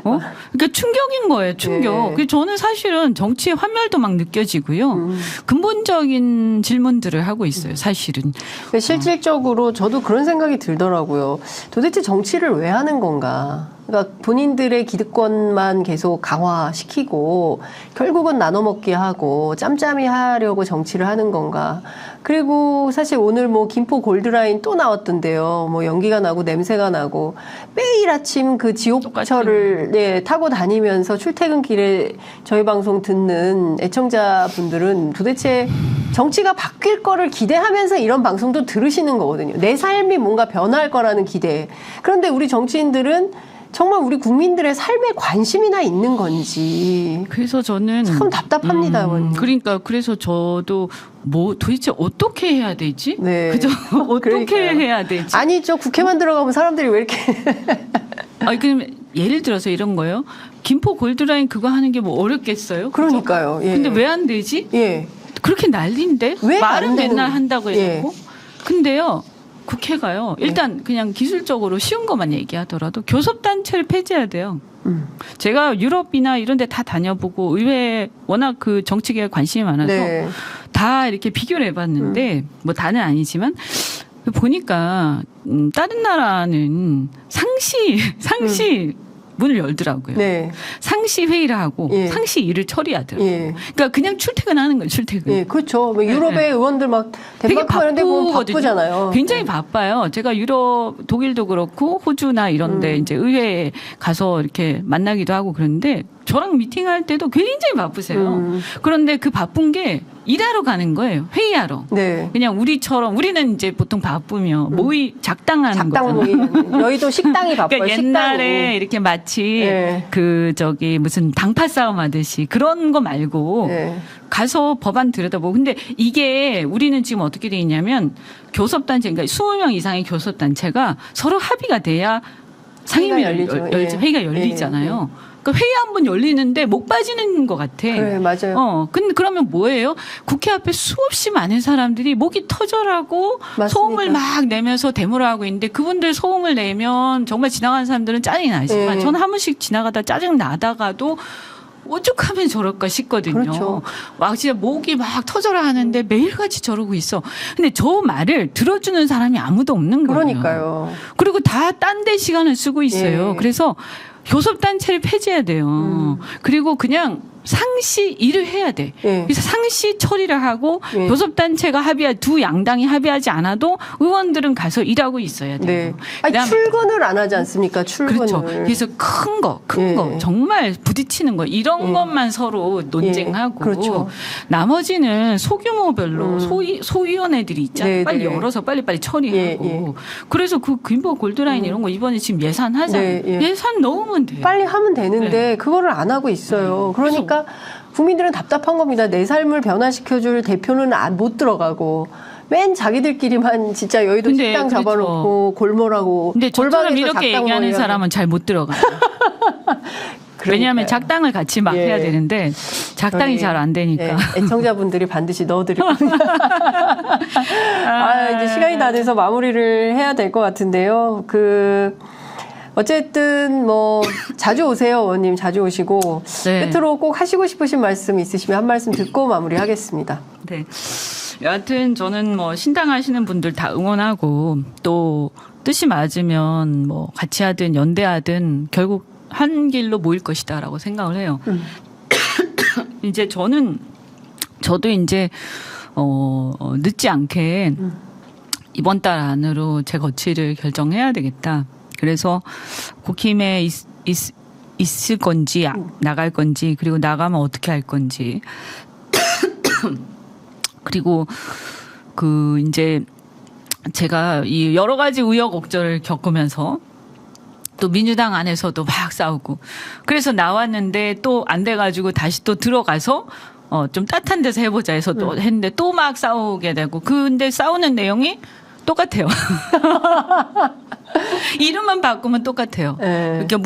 그러니까 충격인 거예요. 충격. 네. 그래서 저는 사실은 정치의 환멸도 막 느껴지고요. 근본적인 질문들을 하고 있어요. 사실은. 실질적으로 저도 그런 생각이 들더라고요. 도대체 정치를 왜 하는 건가? 그러니까 본인들의 기득권만 계속 강화시키고 결국은 나눠먹기 하고 짬짬이 하려고 정치를 하는 건가? 그리고 사실 오늘 뭐 김포 골드라인 또 나왔던데요. 뭐 연기가 나고 냄새가 나고 매일 아침 그 지옥철을 네, 타고 다니면서 출퇴근길에 저희 방송 듣는 애청자분들은 도대체 정치가 바뀔 거를 기대하면서 이런 방송도 들으시는 거거든요. 내 삶이 뭔가 변할 거라는 기대. 그런데 우리 정치인들은 정말 우리 국민들의 삶에 관심이나 있는 건지. 그래서 저는 참 답답합니다, 어머님. 그러니까 그래서 저도 뭐 도대체 어떻게 해야 되지? 네. 그죠? 어떻게 그러니까요. 해야 되지? 아니죠. 국회만 들어가면 사람들이 왜 이렇게. 아니 그럼 예를 들어서 이런 거예요. 김포 골드라인 그거 하는 게 뭐 어렵겠어요? 그죠? 그러니까요. 예. 근데 왜 안 되지? 예. 그렇게 난리인데 왜 말은 안 되는- 맨날 한다고 해놓고. 예. 근데요. 국회가요. 일단 그냥 기술적으로 쉬운 것만 얘기하더라도 교섭단체를 폐지해야 돼요. 제가 유럽이나 이런 데 다 다녀보고 의회에 워낙 그 정치계에 관심이 많아서 네. 다 이렇게 비교를 해봤는데 뭐 다는 아니지만 보니까 다른 나라는 상시 문을 열더라고요. 네. 상시 회의를 하고 예. 상시 일을 처리하더라고요. 예. 그러니까 그냥 출퇴근하는 거예요. 출퇴근. 예, 그렇죠. 뭐 유럽의 네. 의원들 막 되게 덴마크 이런 데 보면 바쁘거든요. 바쁘잖아요. 굉장히 바빠요. 제가 유럽, 독일도 그렇고 호주나 이런데 이제 의회에 가서 이렇게 만나기도 하고 그런데 저랑 미팅할 때도 굉장히 바쁘세요. 그런데 그 바쁜 게 일하러 가는 거예요. 회의하러. 네. 그냥 우리처럼 우리는 이제 보통 바쁘면 작당하는 작당 거잖아요. 모임. 여의도 식당이 바빠요. 그러니까 옛날에 식당이. 이렇게 마치 네. 그 저기 무슨 당파 싸움 하듯이 그런 거 말고 네. 가서 법안 들여다보고 근데 이게 우리는 지금 어떻게 돼 있냐면 교섭단체 그러니까 20명 이상의 교섭단체가 서로 합의가 돼야 상임위 열리죠. 예. 회의가 열리잖아요. 그러니까 회의 한 번 열리는데 목 빠지는 것 같아. 그래, 맞아요. 근데 그러면 뭐예요? 국회 앞에 수없이 많은 사람들이 목이 터져라고 맞습니다. 소음을 막 내면서 데모를 하고 있는데 그분들 소음을 내면 정말 지나가는 사람들은 짜증이 나지만 예. 저는 한 번씩 지나가다 짜증 나다가도 오죽하면 저럴까 싶거든요. 그렇죠. 막 진짜 목이 막 터져라 하는데 매일같이 저러고 있어. 근데 저 말을 들어주는 사람이 아무도 없는 거예요. 그러니까요. 그리고 다 딴 데 시간을 쓰고 있어요. 예. 그래서 교섭단체를 폐지해야 돼요. 그리고 그냥 상시 일을 해야 돼. 예. 그래서 상시 처리를 하고 예. 교섭단체가 두 양당이 합의하지 않아도 의원들은 가서 일하고 있어야 돼요. 네. 아니, 그다음- 출근을 안 하지 않습니까? 출근을. 그렇죠. 그래서 큰 거 예. 정말 부딪히는 거 이런 예. 것만 서로 논쟁하고 예. 그렇죠. 나머지는 소규모별로 소위원회들이 있잖아요. 네, 빨리 네. 열어서 빨리빨리 처리하고 예, 예. 그래서 그 김포 골드라인 이런 거 이번에 지금 예산하잖아요. 네, 예. 예산 넣으면 돼요. 빨리 하면 되는데 그거를 안 하고 있어요. 그러니까 국민들은 답답한 겁니다. 내 삶을 변화시켜줄 대표는 못 들어가고 맨 자기들끼리만 진짜 여의도 근데 식당 그렇죠. 잡아놓고 골몰하고 근데 저처럼 골방에서 이렇게 작당 얘기하는 모이라고. 사람은 잘 못 들어가요. 왜냐하면 작당을 같이 막 예. 해야 되는데 작당이 저희, 잘 안 되니까. 예, 애청자분들이 반드시 넣어드릴 겁니다. 이제 시간이 다 돼서 마무리를 해야 될 것 같은데요. 어쨌든 자주 오세요, 의원님. 자주 오시고 네. 끝으로 꼭 하시고 싶으신 말씀 있으시면 한 말씀 듣고 마무리하겠습니다. 네. 여하튼 저는 신당하시는 분들 다 응원하고 또 뜻이 맞으면 같이 하든 연대하든 결국 한 길로 모일 것이다라고 생각을 해요. 이제 저도 이제 늦지 않게 이번 달 안으로 제 거취를 결정해야 되겠다. 그래서 국힘에 있을 건지 나갈 건지 그리고 나가면 어떻게 할 건지 그리고 이제 제가 이 여러 가지 우여곡절을 겪으면서 또 민주당 안에서도 막 싸우고 그래서 나왔는데 또 안 돼가지고 다시 또 들어가서 좀 따뜻한 데서 해보자 해서 또 했는데 또 막 싸우게 되고 근데 싸우는 내용이 똑같아요. 이름만 바꾸면 똑같아요. 네. 그러니까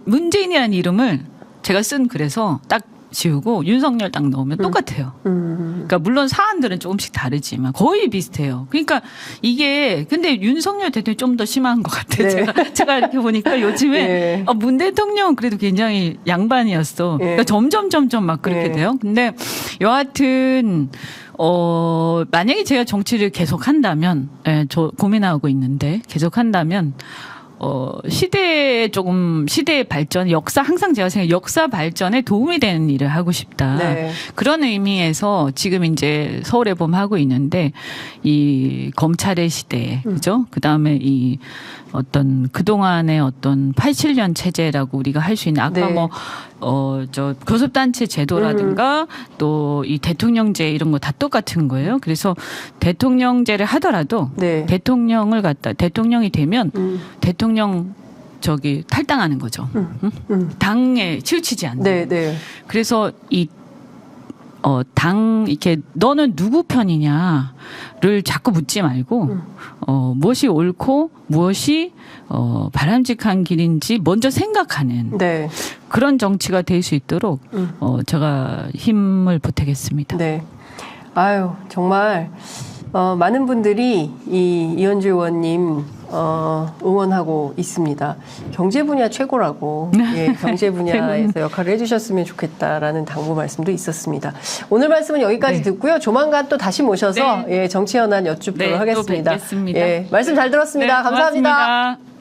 문재인이라는 이름을 제가 쓴 글에서 딱 지우고 윤석열 딱 넣으면 똑같아요. 그러니까 물론 사안들은 조금씩 다르지만 거의 비슷해요. 그러니까 이게 근데 윤석열 대통령이 좀 더 심한 것 같아요. 네. 제가 이렇게 보니까 요즘에 네. 문 대통령은 그래도 굉장히 양반이었어. 네. 그러니까 점점 막 그렇게 네. 돼요. 근데 여하튼 만약에 제가 정치를 계속한다면, 저 고민하고 있는데 계속한다면. 시대의 발전, 항상 제가 생각해 역사 발전에 도움이 되는 일을 하고 싶다. 네. 그런 의미에서 지금 이제 서울에 보면 하고 있는데 이 검찰의 시대에, 그죠? 그 다음에 이 어떤 그동안의 어떤 87년 체제라고 우리가 할 수 있는 아까 네. 교섭단체 제도라든가 또 이 대통령제 이런 거 다 똑같은 거예요. 그래서 대통령제를 하더라도 네. 대통령이 되면 대통령 탈당하는 거죠. 당에 치우치지 않는. 네, 네. 그래서 이렇게 너는 누구 편이냐를 자꾸 묻지 말고 무엇이 옳고 무엇이 바람직한 길인지 먼저 생각하는 네. 그런 정치가 될 수 있도록 제가 힘을 보태겠습니다. 네. 정말 많은 분들이 이현주 의원님 응원하고 있습니다. 경제 분야 최고라고. 예, 경제 분야에서 역할을 해주셨으면 좋겠다라는 당부 말씀도 있었습니다. 오늘 말씀은 여기까지 네. 듣고요. 조만간 또 다시 모셔서 네. 정치 현안 여쭙도록 네, 또 하겠습니다. 뵙겠습니다. 예, 말씀 잘 들었습니다. 네, 감사합니다. 고맙습니다.